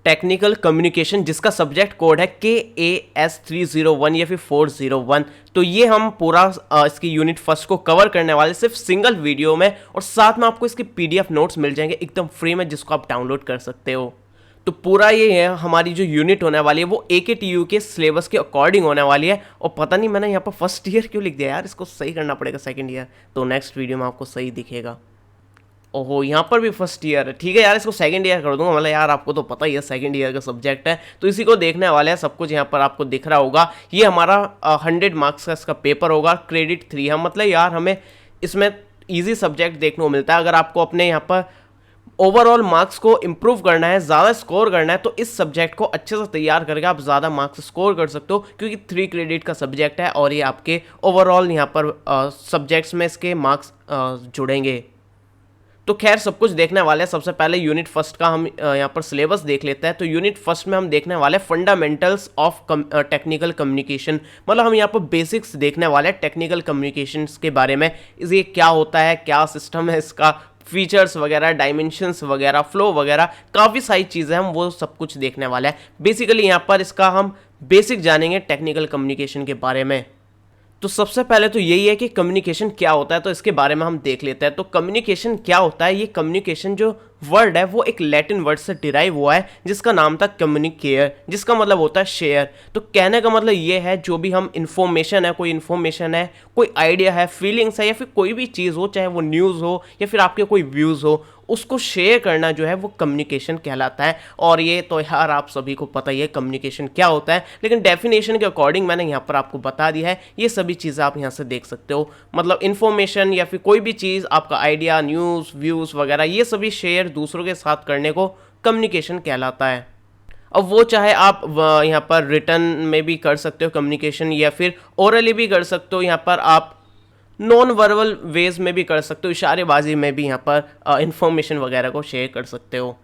Technical communication, जिसका subject code है KAS301 या फिर 401। तो ये हम पूरा इसकी यूनिट फर्स्ट को कवर करने वाले सिर्फ सिंगल वीडियो में, और साथ में आपको इसके PDF नोट्स मिल जाएंगे एकदम फ्री में, जिसको आप डाउनलोड कर सकते हो। तो पूरा ये है हमारी जो यूनिट होने वाली है वो AKTU के सिलेबस के अकॉर्डिंग होने वाली है। और पता नहीं मैंने यहाँ पर फर्स्ट ईयर क्यों लिख दिया यार, इसको सही करना पड़ेगा सेकंड ईयर, तो नेक्स्ट वीडियो में आपको सही दिखेगा। ओहो, यहाँ पर भी फर्स्ट ईयर है, ठीक है यार, इसको सेकंड ईयर कर दूंगा। मतलब यार आपको तो पता ही है सेकंड ईयर का सब्जेक्ट है, तो इसी को देखने वाले हैं। सब कुछ यहाँ पर आपको दिख रहा होगा। ये हमारा 100 मार्क्स का इसका पेपर होगा, क्रेडिट 3 है। मतलब यार हमें इसमें ईजी सब्जेक्ट देखने को मिलता है। अगर आपको अपने यहाँ पर ओवरऑल मार्क्स को इंप्रूव करना है, ज़्यादा स्कोर करना है, तो इस सब्जेक्ट को अच्छे से तैयार करके आप ज़्यादा मार्क्स स्कोर कर सकते हो, क्योंकि 3 क्रेडिट का सब्जेक्ट है और ये आपके ओवरऑल यहाँ पर सब्जेक्ट्स में इसके मार्क्स जुड़ेंगे। तो खैर सब कुछ देखने वाले हैं। सबसे पहले यूनिट फर्स्ट का हम यहाँ पर सिलेबस देख लेते हैं। तो यूनिट फर्स्ट में हम देखने वाले हैं फंडामेंटल्स ऑफ टेक्निकल कम्युनिकेशन। मतलब हम यहाँ पर बेसिक्स देखने वाले हैं टेक्निकल कम्युनिकेशंस के बारे में। ये क्या होता है, क्या सिस्टम है इसका, फीचर्स वगैरह, डायमेंशंस वगैरह, फ्लो वगैरह, काफ़ी सारी चीज़ें हम वो सब कुछ देखने वाले हैं। बेसिकली यहाँ पर इसका हम बेसिक जानेंगे टेक्निकल कम्युनिकेशन के बारे में। तो सबसे पहले तो यही है कि कम्युनिकेशन क्या होता है, तो इसके बारे में हम देख लेते हैं। तो कम्युनिकेशन क्या होता है, ये कम्युनिकेशन जो वर्ड है वो एक लैटिन वर्ड से डिराइव हुआ है, जिसका नाम था कम्युनिकेयर, जिसका मतलब होता है शेयर। तो कहने का मतलब ये है, जो भी हम इन्फॉर्मेशन है, कोई इन्फॉर्मेशन है, कोई आइडिया है, फीलिंग्स है, या फिर कोई भी चीज़ हो, चाहे वो न्यूज़ हो या फिर आपके कोई व्यूज़ हो, उसको शेयर करना जो है वो कम्युनिकेशन कहलाता है। और ये तो यार आप सभी को पता ही है कम्युनिकेशन क्या होता है, लेकिन डेफिनेशन के अकॉर्डिंग मैंने यहाँ पर आपको बता दिया है। ये सभी चीज़ें आप यहाँ से देख सकते हो। मतलब इन्फॉर्मेशन या फिर कोई भी चीज़, आपका आइडिया, न्यूज़, व्यूज़ वगैरह, ये सभी शेयर दूसरों के साथ करने को कम्युनिकेशन कहलाता है। अब वो चाहे आप यहाँ पर रिटर्न में भी कर सकते हो कम्युनिकेशन, या फिर ओरली भी कर सकते हो, यहाँ पर आप नॉन वर्बल वेज में भी कर सकते हो, इशारेबाजी में भी यहाँ पर इंफॉर्मेशन वगैरह को शेयर कर सकते हो।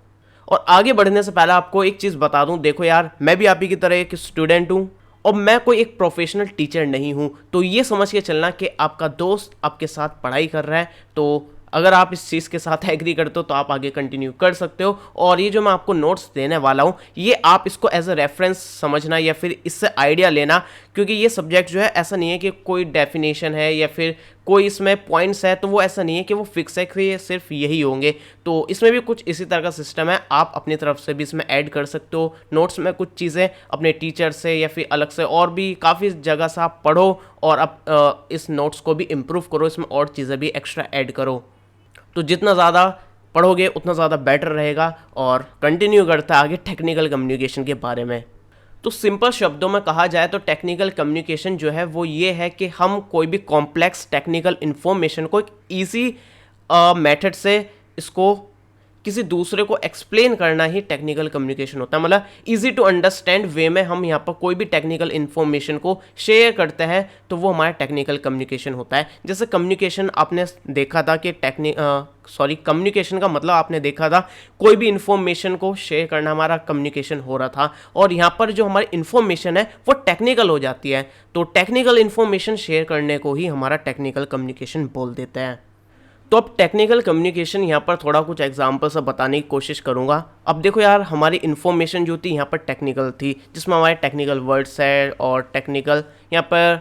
और आगे बढ़ने से पहले आपको एक चीज़ बता दूं, देखो यार मैं भी आप ही की तरह एक स्टूडेंट हूँ और मैं कोई एक प्रोफेशनल टीचर नहीं हूँ। तो ये समझ के चलना कि आपका दोस्त आपके साथ पढ़ाई कर रहा है, तो अगर आप इस चीज़ के साथ एग्री करते हो तो आप आगे कंटिन्यू कर सकते हो। और ये जो मैं आपको नोट्स देने वाला हूँ, ये आप इसको एज अ रेफरेंस समझना या फिर इससे आइडिया लेना, क्योंकि ये सब्जेक्ट जो है ऐसा नहीं है कि कोई डेफिनेशन है या फिर कोई इसमें पॉइंट्स है, तो वो ऐसा नहीं है कि वो फिक्स है कि ये सिर्फ यही होंगे। तो इसमें भी कुछ इसी तरह का सिस्टम है, आप अपनी तरफ से भी इसमें ऐड कर सकते हो। नोट्स में कुछ चीज़ें अपने टीचर से या फिर अलग से और भी काफ़ी जगह से आप पढ़ो और अब इस नोट्स को भी इम्प्रूव करो, इसमें और चीज़ें भी एक्स्ट्रा ऐड करो। तो जितना ज़्यादा पढ़ोगे उतना ज़्यादा बेटर रहेगा। और कंटिन्यू करता है आगे टेक्निकल कम्युनिकेशन के बारे में। तो सिंपल शब्दों में कहा जाए तो टेक्निकल कम्युनिकेशन जो है वो ये है कि हम कोई भी कॉम्प्लेक्स टेक्निकल इन्फॉर्मेशन को एक ईजी मेथड से इसको किसी दूसरे को एक्सप्लेन करना ही टेक्निकल कम्युनिकेशन होता है। मतलब इजी टू अंडरस्टैंड वे में हम यहाँ पर कोई भी टेक्निकल इन्फॉर्मेशन को शेयर करते हैं, तो वो हमारा टेक्निकल कम्युनिकेशन होता है। जैसे कम्युनिकेशन आपने देखा था कि कम्युनिकेशन का मतलब आपने देखा था कोई भी इन्फॉर्मेशन को शेयर करना हमारा कम्युनिकेशन हो रहा था। और यहाँ पर जो हमारी इन्फॉर्मेशन है वो टेक्निकल हो जाती है, तो टेक्निकल इन्फॉर्मेशन शेयर करने को ही हमारा टेक्निकल कम्युनिकेशन बोल देते हैं। तो अब टेक्निकल कम्युनिकेशन यहाँ पर थोड़ा कुछ एग्जांपल से बताने की कोशिश करूँगा। अब देखो यार, हमारी इन्फॉर्मेशन जो थी यहाँ पर टेक्निकल थी, जिसमें हमारे टेक्निकल वर्ड्स है और टेक्निकल यहाँ पर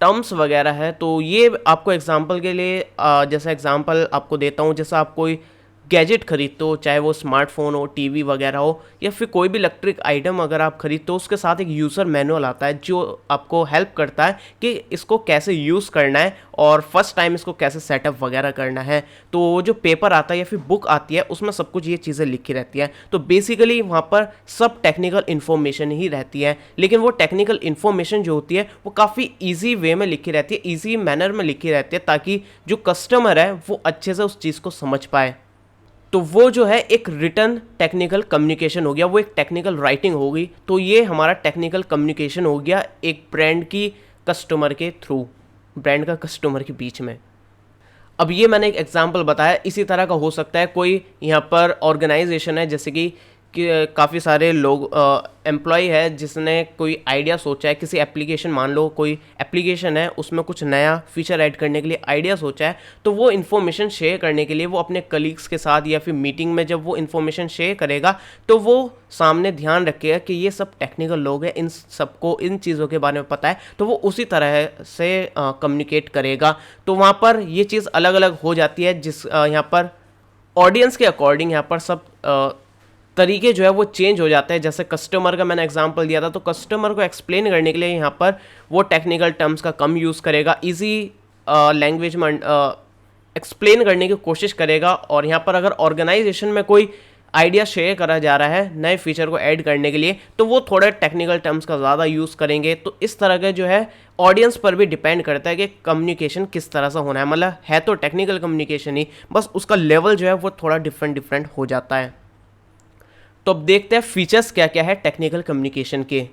टर्म्स वगैरह है। तो ये आपको एग्जांपल के लिए जैसा एग्जांपल आपको देता हूँ, जैसा आप कोई गैजेट खरीदते हो, चाहे वो स्मार्टफोन हो, टीवी वगैरह हो, या फिर कोई भी इलेक्ट्रिक आइटम अगर आप खरीदते हो, उसके साथ एक यूज़र मैनुअल आता है जो आपको हेल्प करता है कि इसको कैसे यूज़ करना है और फर्स्ट टाइम इसको कैसे सेटअप वगैरह करना है। तो जो पेपर आता है या फिर बुक आती है, उसमें सब कुछ ये चीज़ें लिखी रहती है। तो बेसिकली वहाँ पर सब टेक्निकल इन्फॉर्मेशन ही रहती है, लेकिन वो टेक्निकल इन्फॉर्मेशन जो होती है वो काफ़ी ईजी वे में लिखी रहती है, ईजी मैनर में लिखी रहती है, ताकि जो कस्टमर है वो अच्छे से उस चीज़ को समझ पाए। तो वो जो है एक रिटर्न टेक्निकल कम्युनिकेशन हो गया, वो एक टेक्निकल राइटिंग हो गई। तो ये हमारा टेक्निकल कम्युनिकेशन हो गया एक ब्रांड की कस्टमर के थ्रू, ब्रांड का कस्टमर के बीच में। अब ये मैंने एक एग्जांपल बताया, इसी तरह का हो सकता है कोई यहाँ पर ऑर्गेनाइजेशन है, जैसे कि कि काफ़ी सारे लोग एम्प्लॉय है जिसने कोई आइडिया सोचा है, किसी एप्लीकेशन, मान लो कोई एप्लीकेशन है उसमें कुछ नया फीचर ऐड करने के लिए आइडिया सोचा है, तो वो इन्फॉर्मेशन शेयर करने के लिए वो अपने कलीग्स के साथ या फिर मीटिंग में जब वो इन्फॉर्मेशन शेयर करेगा तो वो सामने ध्यान रखेगा कि ये सब टेक्निकल लोग हैं, इन सबको इन चीज़ों के बारे में पता है, तो वो उसी तरह से कम्युनिकेट करेगा। तो वहाँ पर ये चीज़ अलग अलग हो जाती है, जिस यहाँ पर ऑडियंस के अकॉर्डिंग यहाँ पर सब तरीके जो है वो चेंज हो जाते हैं। जैसे कस्टमर का मैंने एग्जांपल दिया था, तो कस्टमर को एक्सप्लेन करने के लिए यहाँ पर वो टेक्निकल टर्म्स का कम यूज़ करेगा, इजी लैंग्वेज में एक्सप्लेन करने की कोशिश करेगा। और यहाँ पर अगर ऑर्गेनाइजेशन में कोई आइडिया शेयर करा जा रहा है नए फीचर को ऐड करने के लिए, तो वो थोड़े टेक्निकल टर्म्स का ज़्यादा यूज़ करेंगे। तो इस तरह के जो है ऑडियंस पर भी डिपेंड करता है कि कम्युनिकेशन किस तरह से होना है। मतलब है तो टेक्निकल कम्युनिकेशन ही, बस उसका लेवल जो है वो थोड़ा डिफरेंट हो जाता है। तो अब देखते हैं फीचर्स क्या क्या है टेक्निकल कम्युनिकेशन के।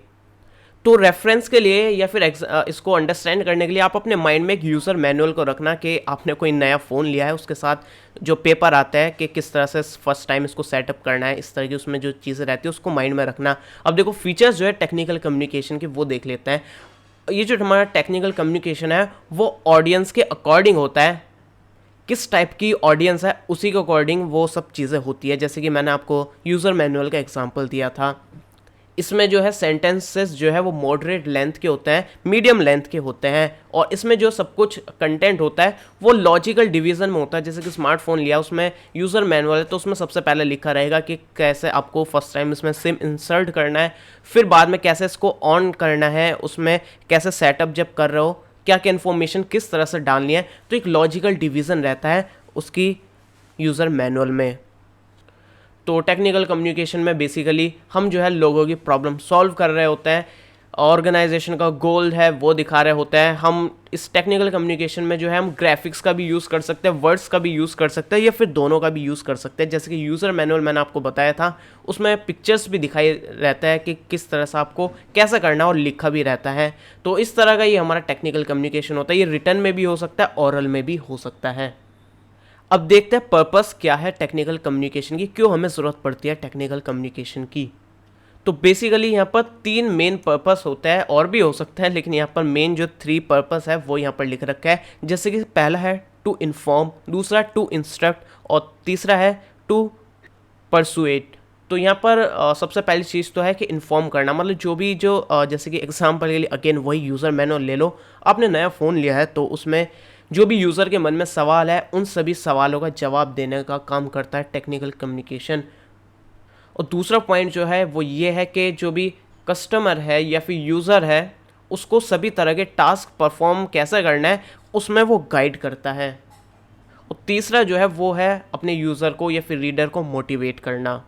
तो रेफरेंस के लिए या फिर इसको अंडरस्टैंड करने के लिए आप अपने माइंड में एक यूज़र मैनुअल को रखना कि आपने कोई नया फ़ोन लिया है, उसके साथ जो पेपर आता है कि किस तरह से फर्स्ट टाइम इसको सेटअप करना है, इस तरह की उसमें जो चीज़ें रहती है उसको माइंड में रखना। अब देखो फीचर्स जो है टेक्निकल कम्युनिकेशन के वो देख लेते हैं। ये जो हमारा टेक्निकल कम्युनिकेशन है वो ऑडियंस के अकॉर्डिंग होता है, किस टाइप की ऑडियंस है उसी के अकॉर्डिंग वो सब चीज़ें होती है। जैसे कि मैंने आपको यूज़र मैनुअल का एग्जांपल दिया था, इसमें जो है सेंटेंसेस जो है वो मॉडरेट लेंथ के होते हैं, मीडियम लेंथ के होते हैं, और इसमें जो सब कुछ कंटेंट होता है वो लॉजिकल डिवीज़न में होता है। जैसे कि स्मार्टफोन लिया, उसमें यूज़र मैनुअल है, तो उसमें सबसे पहले लिखा रहेगा कि कैसे आपको फर्स्ट टाइम इसमें सिम इंसर्ट करना है, फिर बाद में कैसे इसको ऑन करना है, उसमें कैसे सेटअप जब कर रहे हो क्या क्या इन्फॉर्मेशन किस तरह से डालनी है। तो एक लॉजिकल डिवीज़न रहता है उसकी यूज़र मैनुअल में। तो टेक्निकल कम्युनिकेशन में बेसिकली हम जो है लोगों की प्रॉब्लम सॉल्व कर रहे होते हैं, ऑर्गेनाइजेशन का गोल है वो दिखा रहे होते हैं। हम इस टेक्निकल कम्युनिकेशन में जो है हम ग्राफिक्स का भी यूज़ कर सकते हैं, वर्ड्स का भी यूज़ कर सकते हैं, या फिर दोनों का भी यूज़ कर सकते हैं। जैसे कि यूज़र मैनुअल मैंने आपको बताया था, उसमें पिक्चर्स भी दिखाई रहता है कि किस तरह से आपको कैसा करना है, और लिखा भी रहता है। तो इस तरह का ये हमारा टेक्निकल कम्युनिकेशन होता है। ये रिटर्न में भी हो सकता है, ऑरल में भी हो सकता है। अब देखते हैं पर्पस क्या है टेक्निकल कम्युनिकेशन की, क्यों हमें ज़रूरत पड़ती है टेक्निकल कम्युनिकेशन की। तो बेसिकली यहाँ पर 3 मेन पर्पस होता है, और भी हो सकता है, लेकिन यहाँ पर मेन जो 3 पर्पस है वो यहाँ पर लिख रखा है। जैसे कि पहला है टू इन्फॉर्म, दूसरा टू इंस्ट्रक्ट, और तीसरा है टू परसुएट। तो यहाँ पर सबसे पहली चीज़ तो है कि इन्फॉर्म करना, मतलब जो भी जैसे कि एग्जाम्पल के लिए अगेन वही यूज़र मैनुअल ले लो। आपने नया फ़ोन लिया है तो उसमें जो भी यूज़र के मन में सवाल है उन सभी सवालों का जवाब देने का काम करता है टेक्निकल कम्युनिकेशन। और दूसरा पॉइंट जो है वो ये है कि जो भी कस्टमर है या फिर यूज़र है उसको सभी तरह के टास्क परफॉर्म कैसे करना है उसमें वो गाइड करता है। और तीसरा जो है वो है अपने यूज़र को या फिर रीडर को मोटिवेट करना।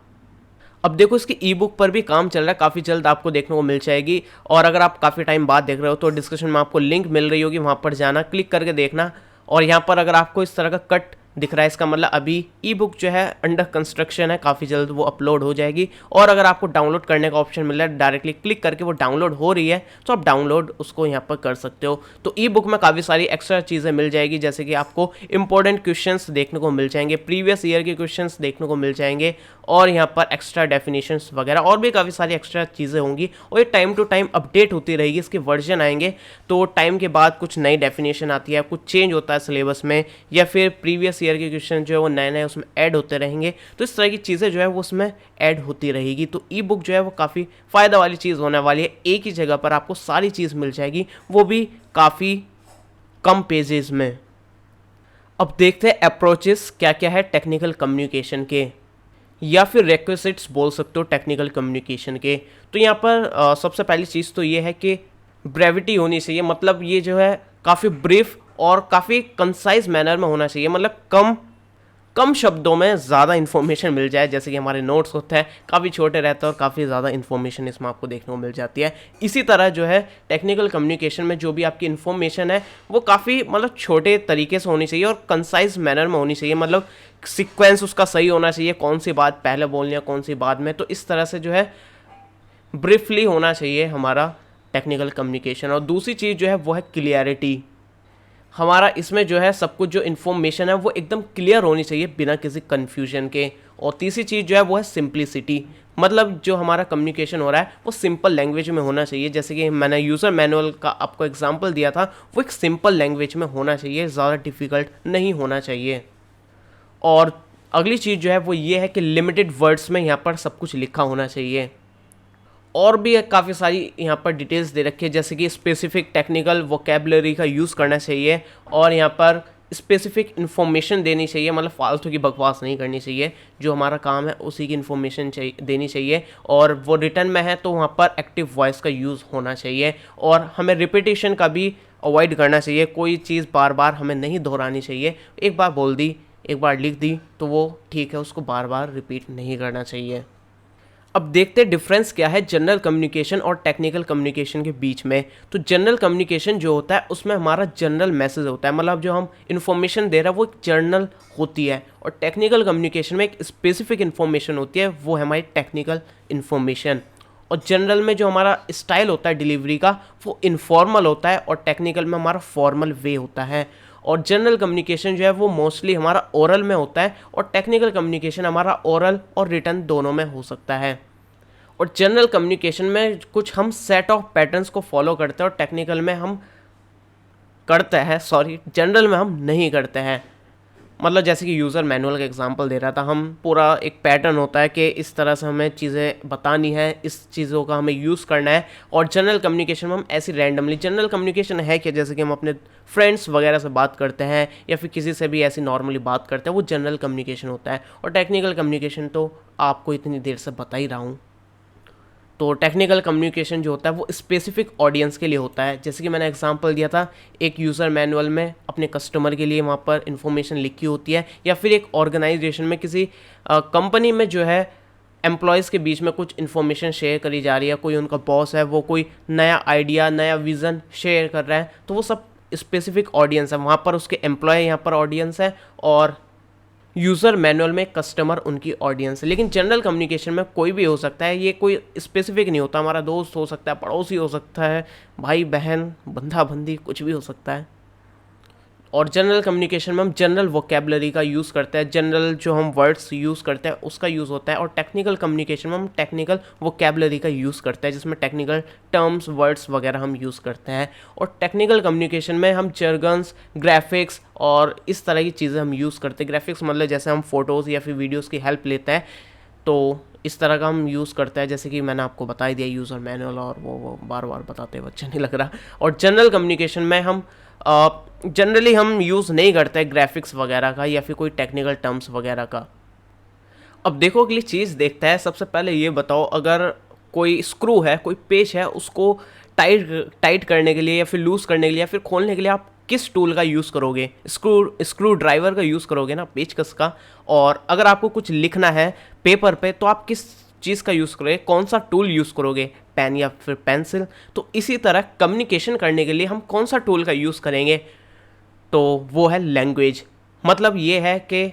अब देखो इसकी ई बुक पर भी काम चल रहा है, काफ़ी जल्द आपको देखने को मिल जाएगी। और अगर आप काफ़ी टाइम बाद देख रहे हो तो डिस्क्रिप्शन में आपको लिंक मिल रही होगी, वहाँ पर जाना, क्लिक करके देखना। और यहाँ पर अगर आपको इस तरह का कट दिख रहा है, इसका मतलब अभी ई बुक जो है अंडर कंस्ट्रक्शन है, काफ़ी जल्द वो अपलोड हो जाएगी। और अगर आपको डाउनलोड करने का ऑप्शन मिल रहा है, डायरेक्टली क्लिक करके वो डाउनलोड हो रही है, तो आप डाउनलोड उसको यहाँ पर कर सकते हो। तो ई बुक में काफ़ी सारी एक्स्ट्रा चीज़ें मिल जाएगी, जैसे कि आपको इंपॉर्टेंट क्वेश्चंस देखने को मिल जाएंगे, प्रीवियस ईयर के क्वेश्चंस देखने को मिल जाएंगे, और यहाँ पर एक्स्ट्रा डेफिनेशंस वगैरह और भी काफ़ी सारी एक्स्ट्रा चीज़ें होंगी। और ये टाइम टू टाइम अपडेट होती रहेगी, इसके वर्जन आएंगे तो टाइम के बाद कुछ नई डेफिनेशन आती है, कुछ चेंज होता है सिलेबस में, या फिर प्रीवियस ईयर के क्वेश्चन जो है वो नए नए उसमें ऐड होते रहेंगे। तो इस तरह की चीज़ें जो है वो उसमें ऐड होती रहेगी। तो ई बुक जो है वो काफ़ी फ़ायदा वाली चीज़ होने वाली है, एक ही जगह पर आपको सारी चीज़ मिल जाएगी, वो भी काफ़ी कम पेजेस में। अब देखते हैं अप्रोचेस क्या क्या है टेक्निकल कम्युनिकेशन के, या फिर रिक्विजिट्स बोल सकते हो टेक्निकल कम्युनिकेशन के। तो यहाँ पर सबसे पहली चीज़ तो ये है कि ब्रेविटी होनी चाहिए, मतलब ये जो है काफ़ी ब्रीफ और काफ़ी कंसाइज मैनर में होना चाहिए, मतलब कम शब्दों में ज़्यादा इन्फॉर्मेशन मिल जाए। जैसे कि हमारे नोट्स होते हैं काफ़ी छोटे रहते हैं और काफ़ी ज़्यादा इन्फॉर्मेशन इसमें आपको देखने को मिल जाती है। इसी तरह जो है टेक्निकल कम्युनिकेशन में जो भी आपकी इन्फॉर्मेशन है वो काफ़ी मतलब छोटे तरीके से होनी चाहिए और कंसाइज मैनर में होनी चाहिए, मतलब सीक्वेंस उसका सही होना चाहिए, कौन सी बात पहले बोलनी है कौन सी बाद में। तो इस तरह से जो है ब्रीफली होना चाहिए हमारा टेक्निकल कम्युनिकेशन। और दूसरी चीज़ जो है वो है क्लियरिटी। हमारा इसमें जो है सब कुछ जो इन्फॉर्मेशन है वो एकदम क्लियर होनी चाहिए बिना किसी कन्फ्यूजन के। और तीसरी चीज़ जो है वो है सिंप्लिसिटी, मतलब जो हमारा कम्युनिकेशन हो रहा है वो सिंपल लैंग्वेज में होना चाहिए। जैसे कि मैंने यूज़र मैनुअल का आपको एग्जांपल दिया था, वो एक सिंपल लैंग्वेज में होना चाहिए, ज़्यादा डिफ़िकल्ट नहीं होना चाहिए। और अगली चीज़ जो है वो ये है कि लिमिटेड वर्ड्स में यहाँ पर सब कुछ लिखा होना चाहिए। और भी काफ़ी सारी यहाँ पर डिटेल्स दे रखी है, जैसे कि स्पेसिफिक टेक्निकल वोकेबलरी का यूज़ करना चाहिए, और यहाँ पर स्पेसिफिक इन्फॉर्मेशन देनी चाहिए, मतलब फालतू की बकवास नहीं करनी चाहिए, जो हमारा काम है उसी की इन्फॉर्मेशन देनी चाहिए। और वो रिटर्न में है तो वहाँ पर एक्टिव वॉइस का यूज़ होना चाहिए, और हमें रिपीटेशन का भी अवॉइड करना चाहिए। कोई चीज़ बार बार हमें नहीं दोहरानी चाहिए, एक बार बोल दी, एक बार लिख दी तो वो ठीक है, उसको बार बार रिपीट नहीं करना चाहिए। अब देखते हैं डिफरेंस क्या है जनरल कम्युनिकेशन और टेक्निकल कम्युनिकेशन के बीच में। तो जनरल कम्युनिकेशन जो होता है उसमें हमारा जनरल मैसेज होता है, मतलब जो हम इन्फॉर्मेशन दे रहे हैं वो एक जर्नल होती है, और टेक्निकल कम्युनिकेशन में एक स्पेसिफिक इन्फॉर्मेशन होती है, वो है हमारी टेक्निकल इन्फॉर्मेशन। और जनरल में जो हमारा स्टाइल होता है डिलीवरी का वो इनफॉर्मल होता है, और टेक्निकल में हमारा फॉर्मल वे होता है। और जनरल कम्युनिकेशन जो है वो मोस्टली हमारा ओरल में होता है, और टेक्निकल कम्युनिकेशन हमारा ओरल और रिटन दोनों में हो सकता है। और जनरल कम्युनिकेशन में कुछ हम सेट ऑफ पैटर्न्स को फॉलो करते हैं, और टेक्निकल में हम जनरल में हम नहीं करते हैं। मतलब जैसे कि यूज़र मैनुअल का एग्जांपल दे रहा था, हम पूरा एक पैटर्न होता है कि इस तरह से हमें चीज़ें बतानी है, इस चीज़ों का हमें यूज़ करना है। और जनरल कम्युनिकेशन में हम ऐसी रैंडमली, जनरल कम्युनिकेशन है कि जैसे कि हम अपने फ्रेंड्स वगैरह से बात करते हैं या फिर किसी से भी ऐसी नॉर्मली बात करते हैं, वो जनरल कम्युनिकेशन होता है। और टेक्निकल कम्युनिकेशन तो आपको इतनी देर से बता ही रहा हूँ। तो टेक्निकल कम्युनिकेशन जो होता है वो स्पेसिफिक ऑडियंस के लिए होता है। जैसे कि मैंने एग्जांपल दिया था, एक यूज़र मैनुअल में अपने कस्टमर के लिए वहाँ पर इन्फॉर्मेशन लिखी होती है, या फिर एक ऑर्गेनाइजेशन में किसी कंपनी में जो है एम्प्लॉयज़ के बीच में कुछ इन्फॉर्मेशन शेयर करी जा रही है, कोई उनका बॉस है वो कोई नया आइडिया, नया विज़न शेयर कर रहा है, तो वो सब स्पेसिफिक ऑडियंस है, वहाँ पर उसके एम्प्लॉय यहाँ पर ऑडियंस है, और यूज़र मैनुअल में कस्टमर उनकी ऑडियंस है। लेकिन जनरल कम्युनिकेशन में कोई भी हो सकता है, ये कोई स्पेसिफिक नहीं होता, हमारा दोस्त हो सकता है, पड़ोसी हो सकता है, भाई बहन, बंधा बंदी, कुछ भी हो सकता है। और जनरल कम्युनिकेशन में हम जनरल वोकेबलरी का यूज़ करते हैं, जनरल जो हम वर्ड्स यूज़ करते हैं उसका यूज़ होता है। और टेक्निकल कम्युनिकेशन में हम टेक्निकल वोकेबलरी का यूज़ करते हैं, जिसमें टेक्निकल टर्म्स, वर्ड्स वगैरह हम यूज़ करते हैं। और टेक्निकल कम्युनिकेशन में हम जर्गन्स, ग्राफिक्स और इस तरह की चीज़ें हम यूज़ करते हैं। ग्राफिक्स मतलब जैसे हम फ़ोटोज़ या फिर वीडियोज़ की हेल्प लेते हैं, तो इस तरह का हम यूज़ करते हैं, जैसे कि मैंने आपको बता ही दिया यूज़र मैनुअल, और वो बार बार बताते हुए अच्छा नहीं लग रहा। और जनरल कम्युनिकेशन में हम जनरली हम यूज़ नहीं करते ग्राफिक्स वगैरह का या फिर कोई टेक्निकल टर्म्स वगैरह का। अब देखो अगली चीज़ देखता है, सबसे पहले ये बताओ, अगर कोई स्क्रू है, कोई पेच है, उसको टाइट करने के लिए या फिर लूज़ करने के लिए या फिर खोलने के लिए आप किस टूल का यूज़ करोगे? स्क्रू ड्राइवर का यूज़ करोगे ना, पेचकस का। और अगर आपको कुछ लिखना है पेपर पे तो आप किस चीज़ का यूज़ करोगे, कौन सा टूल यूज़ करोगे, पेन या फिर पेंसिल? तो इसी तरह कम्युनिकेशन करने के लिए हम कौन सा टूल का यूज़ करेंगे, तो वो है लैंग्वेज। मतलब ये है कि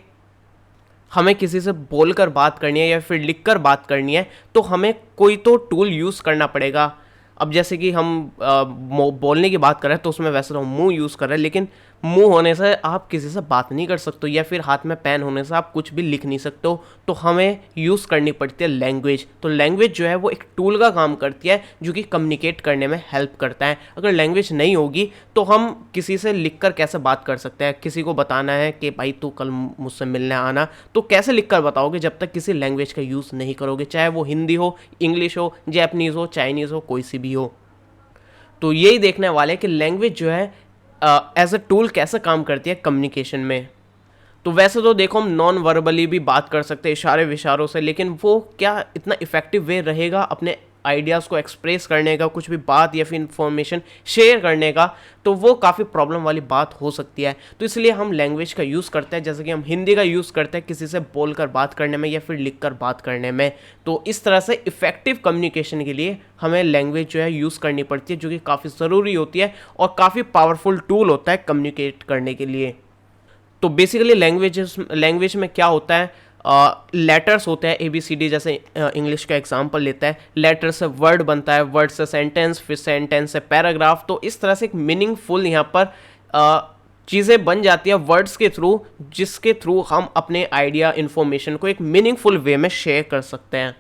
हमें किसी से बोलकर बात करनी है या फिर लिखकर बात करनी है, तो हमें कोई तो टूल यूज़ करना पड़ेगा। अब जैसे कि हम बोलने की बात कर रहे हैं तो उसमें वैसे तो मुंह यूज़ कर रहे हैं, लेकिन मुंह होने से आप किसी से बात नहीं कर सकते, या फिर हाथ में पेन होने से आप कुछ भी लिख नहीं सकते हो, तो हमें यूज़ करनी पड़ती है लैंग्वेज। तो लैंग्वेज जो है वो एक टूल का काम करती है जो कि कम्युनिकेट करने में हेल्प करता है। अगर लैंग्वेज नहीं होगी तो हम किसी से लिखकर कैसे बात कर सकते हैं? किसी को बताना है कि भाई तू कल मुझसे मिलने आना, तो कैसे लिखकर बताओगे जब तक किसी लैंग्वेज का यूज़ नहीं करोगे, चाहे वो हिंदी हो, इंग्लिश हो, जैपनीज़ हो, चाइनीज़ हो, कोई सी भी हो। तो यही देखने वाले कि लैंग्वेज जो है एज अ टूल कैसे काम करती है कम्युनिकेशन में। तो वैसे तो देखो हम नॉन वर्बली भी बात कर सकते हैं इशारे विशारों से, लेकिन वो क्या इतना इफेक्टिव वे रहेगा अपने आइडियाज़ को एक्सप्रेस करने का, कुछ भी बात या फिर इंफॉर्मेशन शेयर करने का, तो वो काफ़ी प्रॉब्लम वाली बात हो सकती है। तो इसलिए हम लैंग्वेज का यूज़ करते हैं, जैसे कि हम हिंदी का यूज़ करते हैं किसी से बोलकर बात करने में या फिर लिखकर बात करने में। तो इस तरह से इफ़ेक्टिव कम्युनिकेशन के लिए हमें लैंग्वेज जो है यूज़ करनी पड़ती है, जो कि काफ़ी ज़रूरी होती है और काफ़ी पावरफुल टूल होता है कम्युनिकेट करने के लिए। तो बेसिकली लैंग्वेज में क्या होता है, लेटर्स होते हैं ABCD, जैसे इंग्लिश का एग्जांपल लेता है, लेटर से वर्ड बनता है, वर्ड से सेंटेंस, फिर सेंटेंस से पैराग्राफ। तो इस तरह से एक मीनिंगफुल यहाँ पर चीज़ें बन जाती है वर्ड्स के थ्रू, जिसके थ्रू हम अपने आइडिया इन्फॉर्मेशन को एक मीनिंगफुल वे में शेयर कर सकते हैं।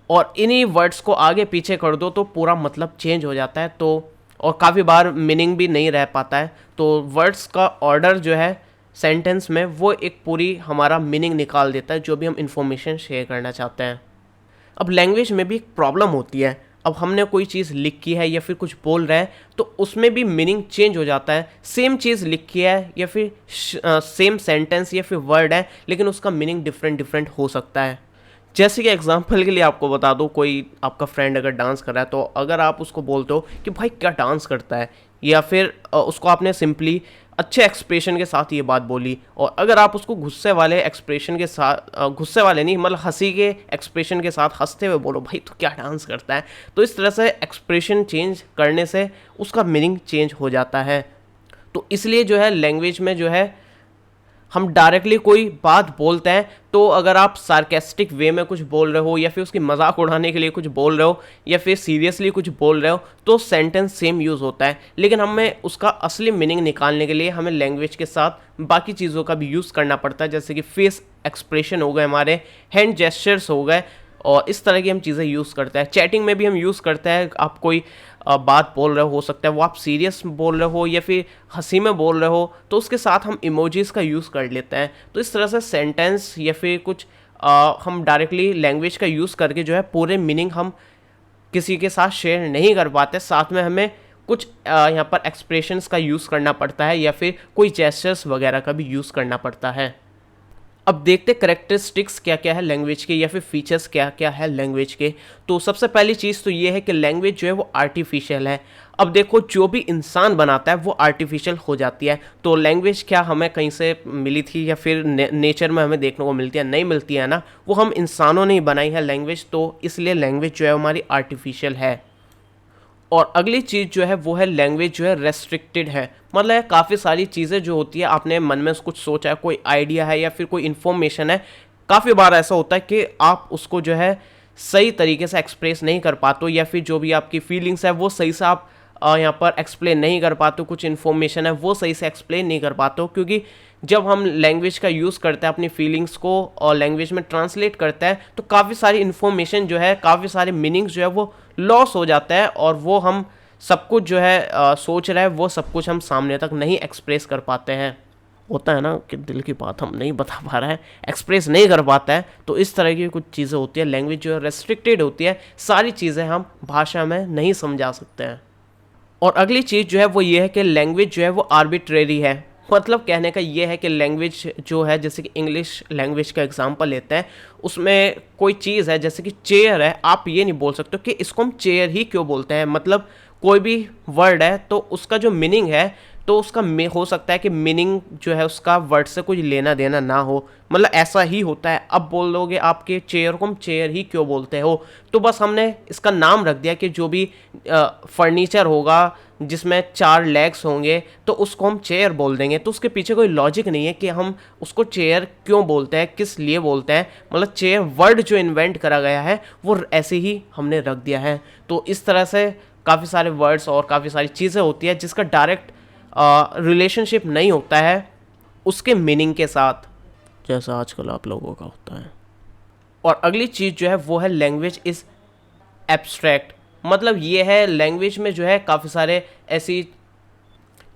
और इन्हीं वर्ड्स को आगे पीछे कर दो तो पूरा मतलब चेंज हो जाता है। तो और काफ़ी बार मीनिंग भी नहीं रह पाता है। तो वर्ड्स का ऑर्डर जो है सेंटेंस में वो एक पूरी हमारा मीनिंग निकाल देता है, जो भी हम इंफॉर्मेशन शेयर करना चाहते हैं। अब लैंग्वेज में भी एक प्रॉब्लम होती है। अब हमने कोई चीज़ लिखी है या फिर कुछ बोल रहे हैं तो उसमें भी मीनिंग चेंज हो जाता है। सेम चीज़ लिखी है या फिर सेम सेंटेंस या फिर वर्ड है, लेकिन उसका मीनिंग डिफरेंट डिफरेंट हो सकता है। जैसे कि एग्जांपल के लिए आपको बता दूं, कोई आपका फ्रेंड अगर डांस कर रहा है तो अगर आप उसको बोलते हो कि भाई क्या डांस करता है, या फिर उसको आपने सिंपली अच्छे एक्सप्रेशन के साथ ये बात बोली, और अगर आप उसको गुस्से वाले एक्सप्रेशन के साथ, गुस्से वाले नहीं मतलब हंसी के एक्सप्रेशन के साथ हंसते हुए बोलो भाई तो क्या डांस करता है, तो इस तरह से एक्सप्रेशन चेंज करने से उसका मीनिंग चेंज हो जाता है। तो इसलिए जो है लैंग्वेज में जो है हम डायरेक्टली कोई बात बोलते हैं तो अगर आप सार्केस्टिक वे में कुछ बोल रहे हो या फिर उसकी मजाक उड़ाने के लिए कुछ बोल रहे हो या फिर सीरियसली कुछ बोल रहे हो तो सेंटेंस सेम यूज़ होता है। लेकिन हमें उसका असली मीनिंग निकालने के लिए हमें लैंग्वेज के साथ बाकी चीज़ों का भी यूज़ करना पड़ता है, जैसे कि फेस एक्सप्रेशन हो गए, हमारे हैंड जेस्चर्स हो गए, और इस तरह की हम चीज़ें यूज़ करते हैं। चैटिंग में भी हम यूज़ करते हैं। आप कोई बात बोल रहे हो सकता है वो आप सीरियस बोल रहे हो या फिर हंसी में बोल रहे हो, तो उसके साथ हम इमोजीज़ का यूज़ कर लेते हैं। तो इस तरह से सेंटेंस या फिर कुछ हम डायरेक्टली लैंग्वेज का यूज़ करके जो है पूरे मीनिंग हम किसी के साथ शेयर नहीं कर पाते। साथ में हमें कुछ यहाँ पर एक्सप्रेशंस का यूज़ करना पड़ता है या फिर कोई जेस्चर्स वगैरह का भी यूज़ करना पड़ता है। अब देखते करेक्टरिस्टिक्स क्या क्या है लैंग्वेज के या फिर फीचर्स क्या क्या है लैंग्वेज के। तो सबसे पहली चीज़ तो ये है कि लैंग्वेज जो है वो आर्टिफिशियल है। अब देखो जो भी इंसान बनाता है वो आर्टिफिशियल हो जाती है। तो लैंग्वेज क्या हमें कहीं से मिली थी या फिर नेचर में हमें देखने को मिलती है? नहीं मिलती है ना, वो हम इंसानों ने ही बनाई है लैंग्वेज। तो इसलिए लैंग्वेज जो है हमारी आर्टिफिशियल है। और अगली चीज़ जो है वो है लैंग्वेज जो है रेस्ट्रिक्टेड है। मतलब काफ़ी सारी चीज़ें जो होती है आपने मन में कुछ सोचा है, कोई आइडिया है या फिर कोई इन्फॉर्मेशन है, काफ़ी बार ऐसा होता है कि आप उसको जो है सही तरीके से एक्सप्रेस नहीं कर पाते, या फिर जो भी आपकी फीलिंग्स है वो सही से आप यहाँ पर एक्सप्लेन नहीं कर पाते, कुछ इन्फॉर्मेशन है वो सही से एक्सप्लेन नहीं कर पाते हो। क्योंकि जब हम लैंग्वेज का यूज़ करते हैं अपनी फीलिंग्स को और लैंग्वेज में ट्रांसलेट करते हैं तो काफ़ी सारी इन्फॉर्मेशन जो है, काफ़ी सारे मीनिंग्स जो है वो लॉस हो जाता है, और वो हम सब कुछ जो है सोच रहे हैं वो सब कुछ हम सामने तक नहीं एक्सप्रेस कर पाते हैं। होता है ना कि दिल की बात हम नहीं बता पा रहा है, एक्सप्रेस नहीं कर पाता है। तो इस तरह की कुछ चीज़ें होती है। लैंग्वेज जो है रेस्ट्रिक्टेड होती है, सारी चीज़ें हम भाषा में नहीं समझा सकते हैं। और अगली चीज़ जो है वो ये है कि लैंग्वेज जो है वो आर्बिट्रेरी है। मतलब कहने का ये है कि लैंग्वेज जो है, जैसे कि इंग्लिश लैंग्वेज का एग्जांपल लेते हैं, उसमें कोई चीज़ है जैसे कि चेयर है, आप ये नहीं बोल सकते कि इसको हम चेयर ही क्यों बोलते हैं। मतलब कोई भी वर्ड है तो उसका जो मीनिंग है तो उसका हो सकता है कि मीनिंग जो है उसका वर्ड से कुछ लेना देना ना हो, मतलब ऐसा ही होता है। अब बोल लोगे आपके चेयर को हम चेयर ही क्यों बोलते हो, तो बस हमने इसका नाम रख दिया कि जो भी फर्नीचर होगा जिसमें 4 लेग्स होंगे तो उसको हम चेयर बोल देंगे। तो उसके पीछे कोई लॉजिक नहीं है कि हम उसको चेयर क्यों बोलते हैं, किस लिए बोलते हैं। मतलब चेयर वर्ड जो इन्वेंट करा गया है वो ऐसे ही हमने रख दिया है। तो इस तरह से काफ़ी सारे वर्ड्स और काफ़ी सारी चीज़ें होती है जिसका डायरेक्ट रिलेशनशिप नहीं होता है उसके मीनिंग के साथ, जैसा आजकल आप लोगों का होता है। और अगली चीज़ जो है वो है लैंग्वेज इज़ एब्स्ट्रैक्ट। मतलब ये है लैंग्वेज में जो है काफ़ी सारे ऐसी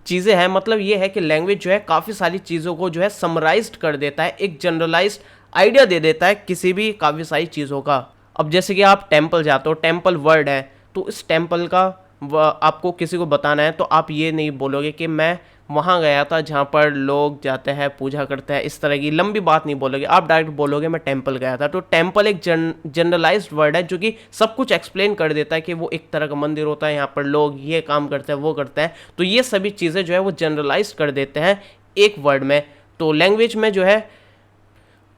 चीज़ें हैं, मतलब ये है कि लैंग्वेज जो है काफ़ी सारी चीज़ों को जो है समराइज्ड कर देता है, एक जनरलाइज्ड आइडिया दे देता है किसी भी काफ़ी सारी चीज़ों का। अब जैसे कि आप टेम्पल जाते हो, टेम्पल वर्ड है, तो इस टेम्पल का आपको किसी को बताना है तो आप ये नहीं बोलोगे कि मैं वहाँ गया था जहाँ पर लोग जाते हैं पूजा करते हैं, इस तरह की लंबी बात नहीं बोलोगे, आप डायरेक्ट बोलोगे मैं टेम्पल गया था। तो टेम्पल एक जनरलाइज्ड वर्ड है जो कि सब कुछ एक्सप्लेन कर देता है कि वो एक तरह का मंदिर होता है, यहाँ पर लोग ये काम करते हैं वो करते हैं। तो ये सभी चीज़ें जो है वो जनरलाइज कर देते हैं एक वर्ड में। तो लैंग्वेज में जो है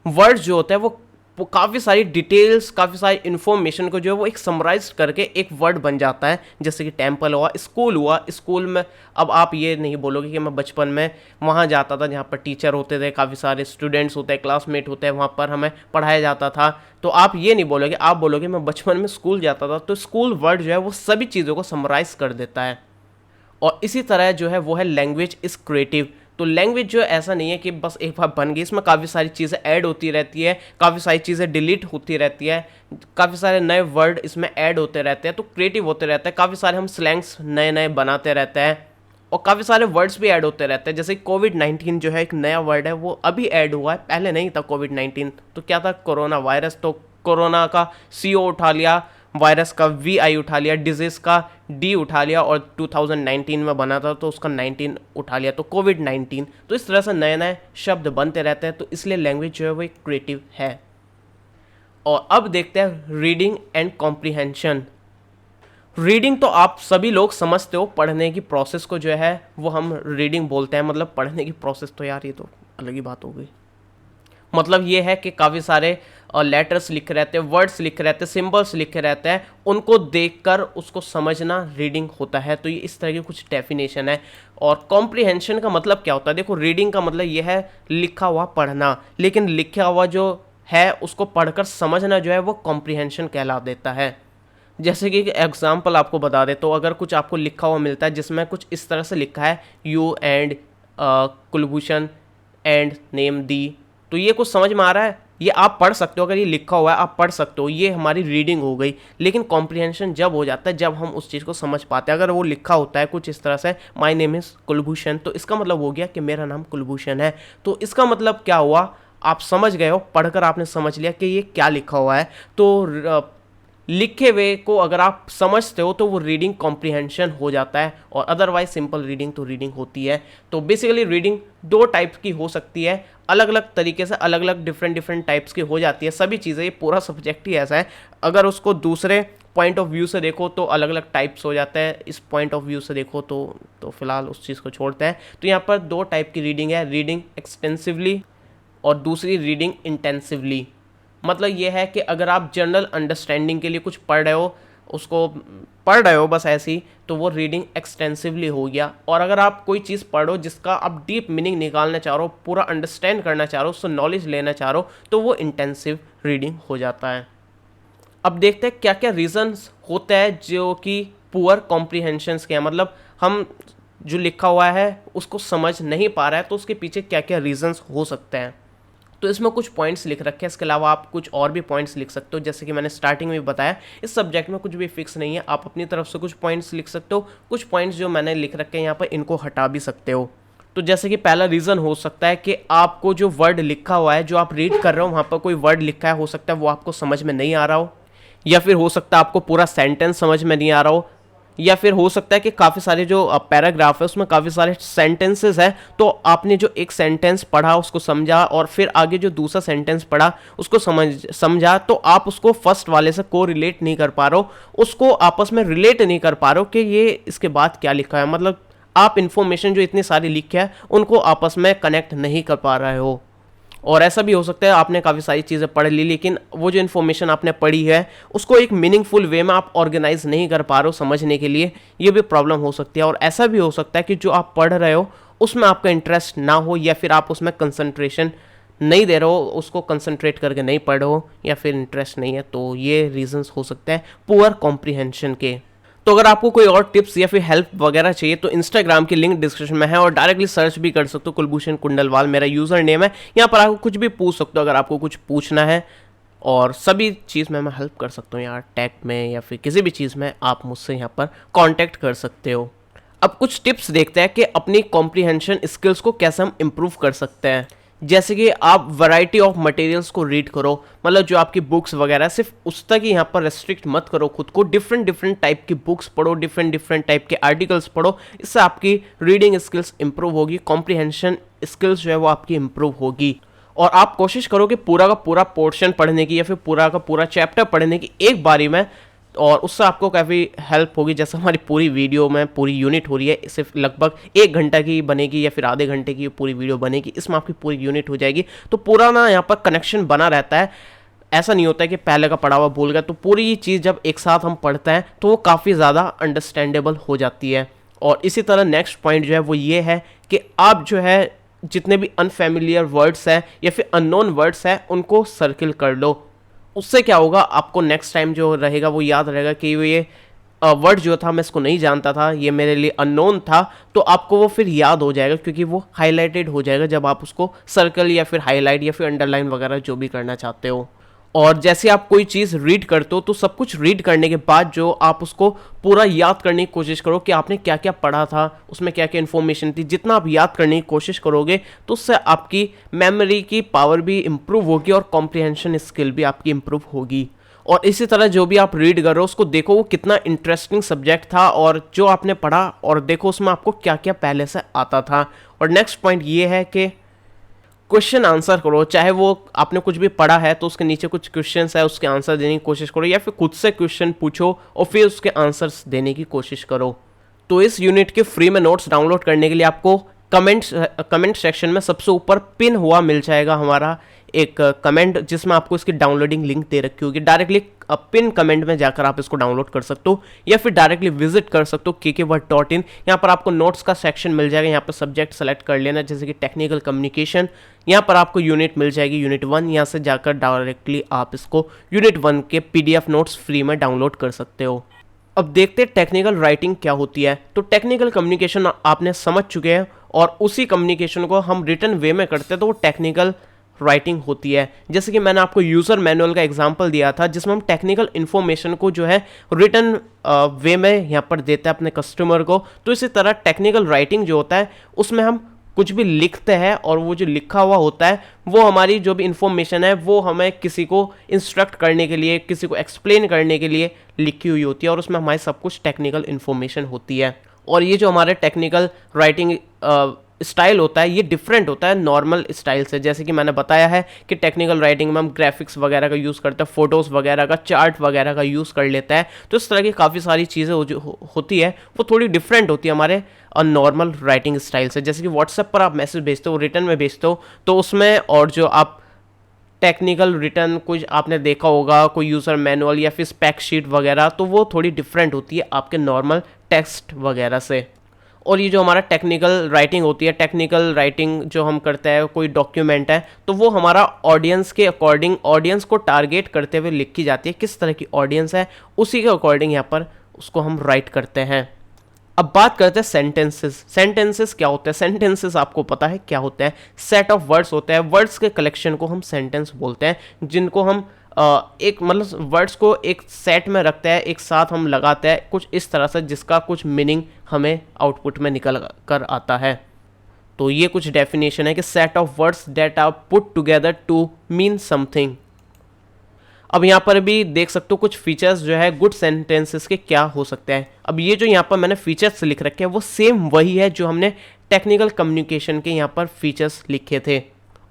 वर्ड जो होता है वो काफ़ी सारी डिटेल्स, काफ़ी सारी इन्फॉर्मेशन को जो है वो एक समराइज करके एक वर्ड बन जाता है। जैसे कि टेम्पल हुआ, स्कूल हुआ, स्कूल में अब आप ये नहीं बोलोगे कि मैं बचपन में वहाँ जाता था जहाँ पर टीचर होते थे, काफ़ी सारे स्टूडेंट्स होते हैं, क्लासमेट होते हैं, वहाँ पर हमें पढ़ाया जाता था। तो आप ये नहीं बोलोगे, आप बोलोगे मैं बचपन में स्कूल जाता था। तो स्कूल वर्ड जो है वो सभी चीज़ों को समराइज कर देता है। और इसी तरह जो है वो है लैंग्वेज इज़ क्रिएटिव। तो लैंग्वेज जो ऐसा नहीं है कि बस एक बार बन गई, इसमें काफ़ी सारी चीज़ें ऐड होती रहती है, काफ़ी सारी चीज़ें डिलीट होती रहती है, काफ़ी सारे नए वर्ड इसमें ऐड होते रहते हैं, तो क्रिएटिव होते रहते हैं, काफ़ी सारे हम स्लैंग्स नए नए बनाते रहते हैं और काफ़ी सारे वर्ड्स भी ऐड होते रहते हैं। जैसे कोविड-19 जो है एक नया वर्ड है, वो अभी ऐड हुआ है, पहले नहीं था कोविड-19। तो क्या था, कोरोना वायरस, तो कोरोना का CO उठा लिया, वायरस का VI उठा लिया, डिजीज़ का D उठा लिया और 2019 में बना था तो उसका 19 उठा लिया, तो कोविड-19। तो इस तरह से नए नए शब्द बनते रहते हैं, तो इसलिए लैंग्वेज जो है वो एक क्रिएटिव है। और अब देखते हैं रीडिंग एंड कॉम्प्रीहेंशन। रीडिंग तो आप सभी लोग समझते हो, पढ़ने की प्रोसेस को जो है वो हम रीडिंग बोलते हैं। मतलब पढ़ने की प्रोसेस तो यार ये तो अलग ही बात हो गई। मतलब ये है कि काफ़ी सारे लेटर्स लिखे रहते हैं, वर्ड्स लिखे रहते हैं, सिंबल्स लिखे रहते हैं, उनको देखकर उसको समझना रीडिंग होता है। तो ये इस तरह की कुछ डेफिनेशन है। और कॉम्प्रीहेंशन का मतलब क्या होता है? देखो, रीडिंग का मतलब ये है लिखा हुआ पढ़ना, लेकिन लिखा हुआ जो है उसको पढ़कर समझना जो है वो कॉम्प्रीहेंशन कहला देता है। जैसे कि एक एग्जाम्पल आपको बता दे, तो अगर कुछ आपको लिखा हुआ मिलता है जिसमें कुछ इस तरह से लिखा है, you and Kulbhushan and name the, तो ये कुछ समझ में आ रहा है, ये आप पढ़ सकते हो। अगर ये लिखा हुआ है आप पढ़ सकते हो, ये हमारी रीडिंग हो गई। लेकिन कॉम्प्रीहेंशन जब हो जाता है जब हम उस चीज़ को समझ पाते हैं। अगर वो लिखा होता है कुछ इस तरह से, माय नेम इज़ कुलभूषण, तो इसका मतलब हो गया कि मेरा नाम कुलभूषण है। तो इसका मतलब क्या हुआ, आप समझ गए हो, पढ़कर आपने समझ लिया कि ये क्या लिखा हुआ है। तो लिखे हुए को अगर आप समझते हो तो वो रीडिंग कॉम्प्रीहेंशन हो जाता है, और अदरवाइज सिंपल रीडिंग तो रीडिंग होती है। तो बेसिकली रीडिंग दो टाइप की हो सकती है, अलग अलग तरीके से, अलग अलग डिफरेंट टाइप्स की हो जाती है सभी चीज़ें। ये पूरा सब्जेक्ट ही ऐसा है, अगर उसको दूसरे पॉइंट ऑफ व्यू से देखो तो अलग अलग टाइप्स हो जाते हैं, इस पॉइंट ऑफ व्यू से देखो तो फिलहाल उस चीज़ को छोड़ते हैं। तो यहाँ पर दो टाइप की रीडिंग है, रीडिंग एक्सटेंसिवली और दूसरी रीडिंग इंटेंसिवली। मतलब ये है कि अगर आप जनरल अंडरस्टैंडिंग के लिए कुछ पढ़ रहे हो, उसको पढ़ रहे हो बस ऐसी, तो वो रीडिंग एक्सटेंसिवली हो गया। और अगर आप कोई चीज़ पढ़ो जिसका आप डीप मीनिंग निकालना चाह रहे हो, पूरा अंडरस्टैंड करना चाह रहे हो, उससे नॉलेज लेना चाह रहे हो, तो वो इंटेंसिव रीडिंग हो जाता है। अब देखते हैं क्या क्या रीजंस होते हैं जो कि पुअर कॉम्प्रीहेंशंस के हैं। मतलब हम जो लिखा हुआ है उसको समझ नहीं पा रहा है, तो उसके पीछे क्या क्या रीजंस हो सकते हैं। तो इसमें कुछ पॉइंट्स लिख रखे हैं, इसके अलावा आप कुछ और भी पॉइंट्स लिख सकते हो। जैसे कि मैंने स्टार्टिंग में बताया, इस सब्जेक्ट में कुछ भी फिक्स नहीं है, आप अपनी तरफ से कुछ पॉइंट्स लिख सकते हो। कुछ पॉइंट्स जो मैंने लिख रखे हैं यहाँ पर, इनको हटा भी सकते हो। तो जैसे कि पहला रीज़न हो सकता है कि आपको जो वर्ड लिखा हुआ है, जो आप रीड कर रहे हो, वहाँ पर कोई वर्ड लिखा है, हो सकता है वो आपको समझ में नहीं आ रहा हो, या फिर हो सकता है आपको पूरा सेंटेंस समझ में नहीं आ रहा हो, या फिर हो सकता है कि काफ़ी सारे जो पैराग्राफ है उसमें काफ़ी सारे सेंटेंसेस है, तो आपने जो एक सेंटेंस पढ़ा उसको समझा और फिर आगे जो दूसरा सेंटेंस पढ़ा उसको समझा, तो आप उसको फर्स्ट वाले से को रिलेट नहीं कर पा रहे हो, उसको आपस में रिलेट नहीं कर पा रहे हो कि ये इसके बाद क्या लिखा है। मतलब आप इन्फॉर्मेशन जो इतनी सारी लिखी है उनको आपस में कनेक्ट नहीं कर पा रहे हो। और ऐसा भी हो सकता है आपने काफ़ी सारी चीज़ें पढ़ ली, लेकिन वो जो इन्फॉर्मेशन आपने पढ़ी है उसको एक मीनिंगफुल वे में आप ऑर्गेनाइज नहीं कर पा रहे हो समझने के लिए, ये भी प्रॉब्लम हो सकती है। और ऐसा भी हो सकता है कि जो आप पढ़ रहे हो उसमें आपका इंटरेस्ट ना हो, या फिर आप उसमें कंसंट्रेशन नहीं दे रहे हो, उसको कंसंट्रेट करके नहीं पढ़ रहे हो, या फिर इंटरेस्ट नहीं है। तो ये रीजंस हो सकते हैं पुअर कॉम्प्रीहेंशन के। तो अगर आपको कोई और टिप्स या फिर हेल्प वगैरह चाहिए तो इंस्टाग्राम की लिंक डिस्क्रिप्शन में है, और डायरेक्टली सर्च भी कर सकते हो, कुलभूषण कुंडलवाल मेरा यूज़र नेम है। यहाँ पर आपको कुछ भी पूछ सकते हो अगर आपको कुछ पूछना है, और सभी चीज़ में मैं हेल्प कर सकता हूँ यार, टैग में या फिर किसी भी चीज़ में आप मुझसे यहाँ पर कॉन्टैक्ट कर सकते हो। अब कुछ टिप्स देखते हैं कि अपनी कॉम्प्रीहेंशन स्किल्स को कैसे हम इम्प्रूव कर सकते हैं। जैसे कि आप वैरायटी ऑफ मटेरियल्स को रीड करो, मतलब जो आपकी बुक्स वगैरह सिर्फ उस तक ही यहाँ पर रेस्ट्रिक्ट मत करो खुद को, डिफरेंट टाइप की बुक्स पढ़ो, डिफरेंट टाइप के आर्टिकल्स पढ़ो, इससे आपकी रीडिंग स्किल्स इंप्रूव होगी, कॉम्प्रीहेंशन स्किल्स जो है वो आपकी इंप्रूव होगी। और आप कोशिश करो कि पूरा का पूरा पोर्शन पढ़ने की या फिर पूरा का पूरा चैप्टर पढ़ने की एक बारी में, और उससे आपको काफ़ी हेल्प होगी। जैसे हमारी पूरी वीडियो में पूरी यूनिट हो रही है, सिर्फ लगभग 1 घंटा की बनेगी या फिर आधे घंटे की पूरी वीडियो बनेगी, इसमें आपकी पूरी यूनिट हो जाएगी। तो पूरा ना यहाँ पर कनेक्शन बना रहता है, ऐसा नहीं होता है कि पहले का पढ़ा हुआ भूल गया। तो पूरी चीज़ जब एक साथ हम पढ़ते हैं तो वो काफ़ी ज़्यादा अंडरस्टैंडेबल हो जाती है। और इसी तरह नेक्स्ट पॉइंट जो है वो ये है कि आप जो है जितने भी अनफेमिलियर वर्ड्स हैं या फिर अननोन वर्ड्स हैं उनको सर्किल कर लो। उससे क्या होगा, आपको नेक्स्ट टाइम जो रहेगा वो याद रहेगा कि ये वर्ड जो था मैं इसको नहीं जानता था, ये मेरे लिए अननोन था, तो आपको वो फिर याद हो जाएगा क्योंकि वो हाईलाइटेड हो जाएगा जब आप उसको सर्कल या फिर हाईलाइट या फिर अंडरलाइन वगैरह जो भी करना चाहते हो। और जैसे आप कोई चीज़ रीड करते हो तो सब कुछ रीड करने के बाद जो आप उसको पूरा याद करने की कोशिश करो कि आपने क्या क्या पढ़ा था, उसमें क्या क्या इन्फॉर्मेशन थी। जितना आप याद करने की कोशिश करोगे तो उससे आपकी मेमोरी की पावर भी इम्प्रूव होगी और कॉम्प्रिहेंशन स्किल भी आपकी इम्प्रूव होगी। और इसी तरह जो भी आप रीड कर रहे हो उसको देखो वो कितना इंटरेस्टिंग सब्जेक्ट था और जो आपने पढ़ा, और देखो उसमें आपको क्या क्या पहले से आता था। और नेक्स्ट पॉइंट ये है कि क्वेश्चन आंसर करो, चाहे वो आपने कुछ भी पढ़ा है तो उसके नीचे कुछ क्वेश्चंस है उसके आंसर देने की कोशिश करो, या फिर खुद से क्वेश्चन पूछो और फिर उसके आंसर्स देने की कोशिश करो। तो इस यूनिट के फ्री में नोट्स डाउनलोड करने के लिए आपको कमेंट सेक्शन में सबसे ऊपर पिन हुआ मिल जाएगा हमारा एक कमेंट, जिसमें आपको इसकी डाउनलोडिंग लिंक दे रखी होगी। डायरेक्टली पिन कमेंट में जाकर आप इसको डाउनलोड कर सकते हो या फिर डायरेक्टली विजिट कर सकते हो kkword.in। यहाँ पर आपको नोट्स का सेक्शन मिल जाएगा, यहाँ पर सब्जेक्ट सेलेक्ट कर लेना जैसे कि टेक्निकल कम्युनिकेशन। यहाँ पर आपको यूनिट मिल जाएगी यूनिट 1, यहाँ से जाकर डायरेक्टली आप इसको यूनिट 1 के PDF नोट्स फ्री में डाउनलोड कर सकते हो। अब देखते हैं टेक्निकल राइटिंग क्या होती है। तो टेक्निकल कम्युनिकेशन आपने समझ चुके हैं और उसी कम्युनिकेशन को हम रिटन वे में करते हैं तो वो टेक्निकल राइटिंग होती है। जैसे कि मैंने आपको यूज़र मैनुअल का एग्जांपल दिया था जिसमें हम टेक्निकल इन्फॉर्मेशन को जो है रिटन वे में यहाँ पर देते हैं अपने कस्टमर को। तो इसी तरह टेक्निकल राइटिंग जो होता है उसमें हम कुछ भी लिखते हैं और वो जो लिखा हुआ होता है वो हमारी जो भी इंफॉर्मेशन है वो हमें किसी को इंस्ट्रक्ट करने के लिए, किसी को एक्सप्लेन करने के लिए लिखी हुई होती है और उसमें हमारी सब कुछ टेक्निकल इन्फॉर्मेशन होती है। और ये जो हमारे टेक्निकल राइटिंग स्टाइल होता है ये डिफरेंट होता है नॉर्मल स्टाइल से। जैसे कि मैंने बताया है कि टेक्निकल राइटिंग में हम ग्राफिक्स वगैरह का यूज़ करते हैं, फोटोज़ वगैरह का, चार्ट वगैरह का यूज़ कर लेता है। तो इस तरह की काफ़ी सारी चीज़ें होती है वो थोड़ी डिफरेंट होती है हमारे नॉर्मल राइटिंग स्टाइल से। जैसे कि व्हाट्सएप पर आप मैसेज भेजते हो, रिटर्न में भेजते हो, तो उसमें और जो आप टेक्निकल रिटर्न कुछ आपने देखा होगा, कोई यूज़र मैनुअल या फिर स्पेक शीट वगैरह, तो वो थोड़ी डिफरेंट होती है आपके नॉर्मल टेक्स्ट वगैरह से। और ये जो हमारा टेक्निकल राइटिंग होती है, टेक्निकल राइटिंग जो हम करते हैं कोई डॉक्यूमेंट है तो वो हमारा ऑडियंस के अकॉर्डिंग, ऑडियंस को टारगेट करते हुए लिखी जाती है। किस तरह की ऑडियंस है उसी के अकॉर्डिंग यहाँ पर उसको हम राइट करते हैं। अब बात करते हैं सेंटेंसेस। सेंटेंसेस क्या होते हैं? सेंटेंसेस आपको पता है क्या होते हैं? सेट ऑफ वर्ड्स होते हैं, वर्ड्स के कलेक्शन को हम सेंटेंस बोलते हैं, जिनको हम एक मतलब वर्ड्स को एक सेट में रखते हैं, एक साथ हम लगाते हैं कुछ इस तरह से जिसका कुछ मीनिंग हमें आउटपुट में निकल कर आता है। तो ये कुछ डेफिनेशन है कि set of words that are put together to mean something. अब यहाँ पर भी देख सकते हो कुछ फीचर्स जो है गुड सेंटेंसेस के क्या हो सकते हैं। अब ये जो यहाँ पर मैंने फीचर्स लिख रखे हैं वो सेम वही है जो हमने टेक्निकल कम्युनिकेशन के यहाँ पर फीचर्स लिखे थे।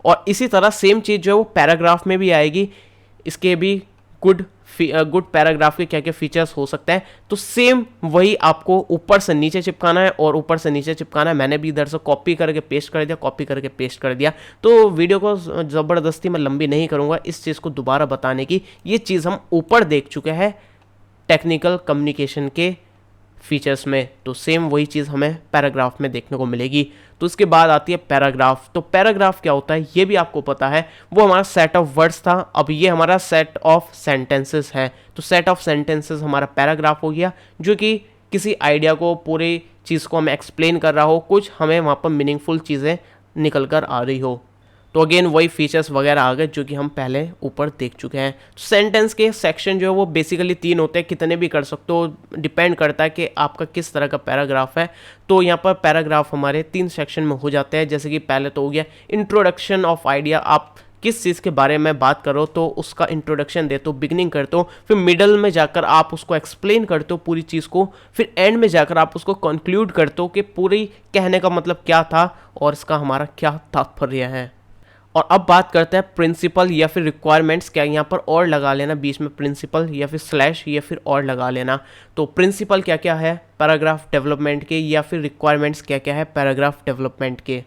और इसी तरह सेम चीज़ जो है वो पैराग्राफ में भी आएगी। इसके भी गुड पैराग्राफ के क्या क्या फीचर्स हो सकते हैं, तो सेम वही आपको ऊपर से नीचे चिपकाना है और ऊपर से नीचे चिपकाना है। मैंने भी इधर से कॉपी करके पेस्ट कर दिया, कॉपी करके पेस्ट कर दिया। तो वीडियो को ज़बरदस्ती मैं लंबी नहीं करूँगा इस चीज़ को दोबारा बताने की। ये चीज़ हम ऊपर देख चुके हैं टेक्निकल कम्युनिकेशन के फीचर्स में, तो सेम वही चीज़ हमें पैराग्राफ में देखने को मिलेगी। तो इसके बाद आती है पैराग्राफ। तो पैराग्राफ क्या होता है ये भी आपको पता है, वो हमारा सेट ऑफ वर्ड्स था, अब ये हमारा सेट ऑफ सेंटेंसेस है। तो सेट ऑफ सेंटेंसेस हमारा पैराग्राफ हो गया, जो कि किसी आइडिया को, पूरी चीज़ को हमें एक्सप्लेन कर रहा हो, कुछ हमें वहाँ पर मीनिंगफुल चीज़ें निकल कर आ रही हो। तो अगेन वही फीचर्स वगैरह आ गए जो कि हम पहले ऊपर देख चुके हैं। तो सेंटेंस के सेक्शन जो है वो बेसिकली 3 होते हैं, कितने भी कर सकते हो, डिपेंड करता है कि आपका किस तरह का पैराग्राफ है। तो यहाँ पर पैराग्राफ हमारे 3 सेक्शन में हो जाते हैं। जैसे कि पहले तो हो गया इंट्रोडक्शन ऑफ आइडिया, आप किस चीज़ के बारे में बात करो तो उसका इंट्रोडक्शन देते हो, बिगनिंग करते हो, फिर मिडल में जाकर आप उसको एक्सप्लेन करते हो पूरी चीज़ को, फिर एंड में जाकर आप उसको कंक्लूड करते हो कि पूरी कहने का मतलब क्या था और इसका हमारा क्या तात्पर्य है। और अब बात करते हैं प्रिंसिपल या फिर रिक्वायरमेंट्स। क्या यहाँ पर और लगा लेना बीच में, प्रिंसिपल या फिर स्लैश या फिर और लगा लेना। तो प्रिंसिपल क्या क्या है पैराग्राफ डेवलपमेंट के, या फिर रिक्वायरमेंट्स क्या क्या है पैराग्राफ डेवलपमेंट के।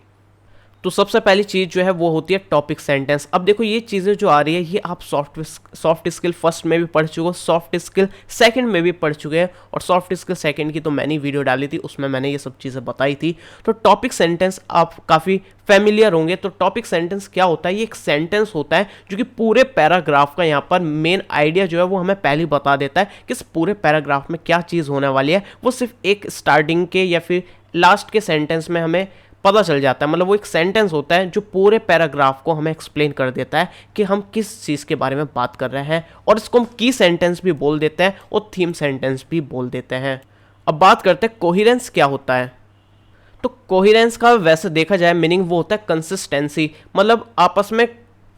तो सबसे पहली चीज़ जो है वो होती है टॉपिक सेंटेंस। अब देखो ये चीज़ें जो आ रही है ये आप सॉफ्ट स्किल फर्स्ट में भी पढ़ चुके हो, सॉफ्ट स्किल सेकंड में भी पढ़ चुके हैं, और सॉफ्ट स्किल सेकंड की तो मैंने वीडियो डाली थी, उसमें मैंने ये सब चीज़ें बताई थी। तो टॉपिक सेंटेंस आप काफ़ी फेमिलियर होंगे। तो टॉपिक सेंटेंस क्या होता है, ये एक सेंटेंस होता है जो कि पूरे पैराग्राफ का यहाँ पर मेन आइडिया जो है वो हमें पहले बता देता है कि इस पूरे पैराग्राफ में क्या चीज़ होने वाली है। वो सिर्फ एक स्टार्टिंग के या फिर लास्ट के सेंटेंस में हमें पता चल जाता है। मतलब वो एक सेंटेंस होता है जो पूरे पैराग्राफ को हमें एक्सप्लेन कर देता है कि हम किस चीज़ के बारे में बात कर रहे हैं, और इसको हम की सेंटेंस भी बोल देते हैं और थीम सेंटेंस भी बोल देते हैं। अब बात करते हैं कोहेरेंस क्या होता है। तो कोहेरेंस का वैसे देखा जाए मीनिंग वो होता है कंसिस्टेंसी, मतलब आपस में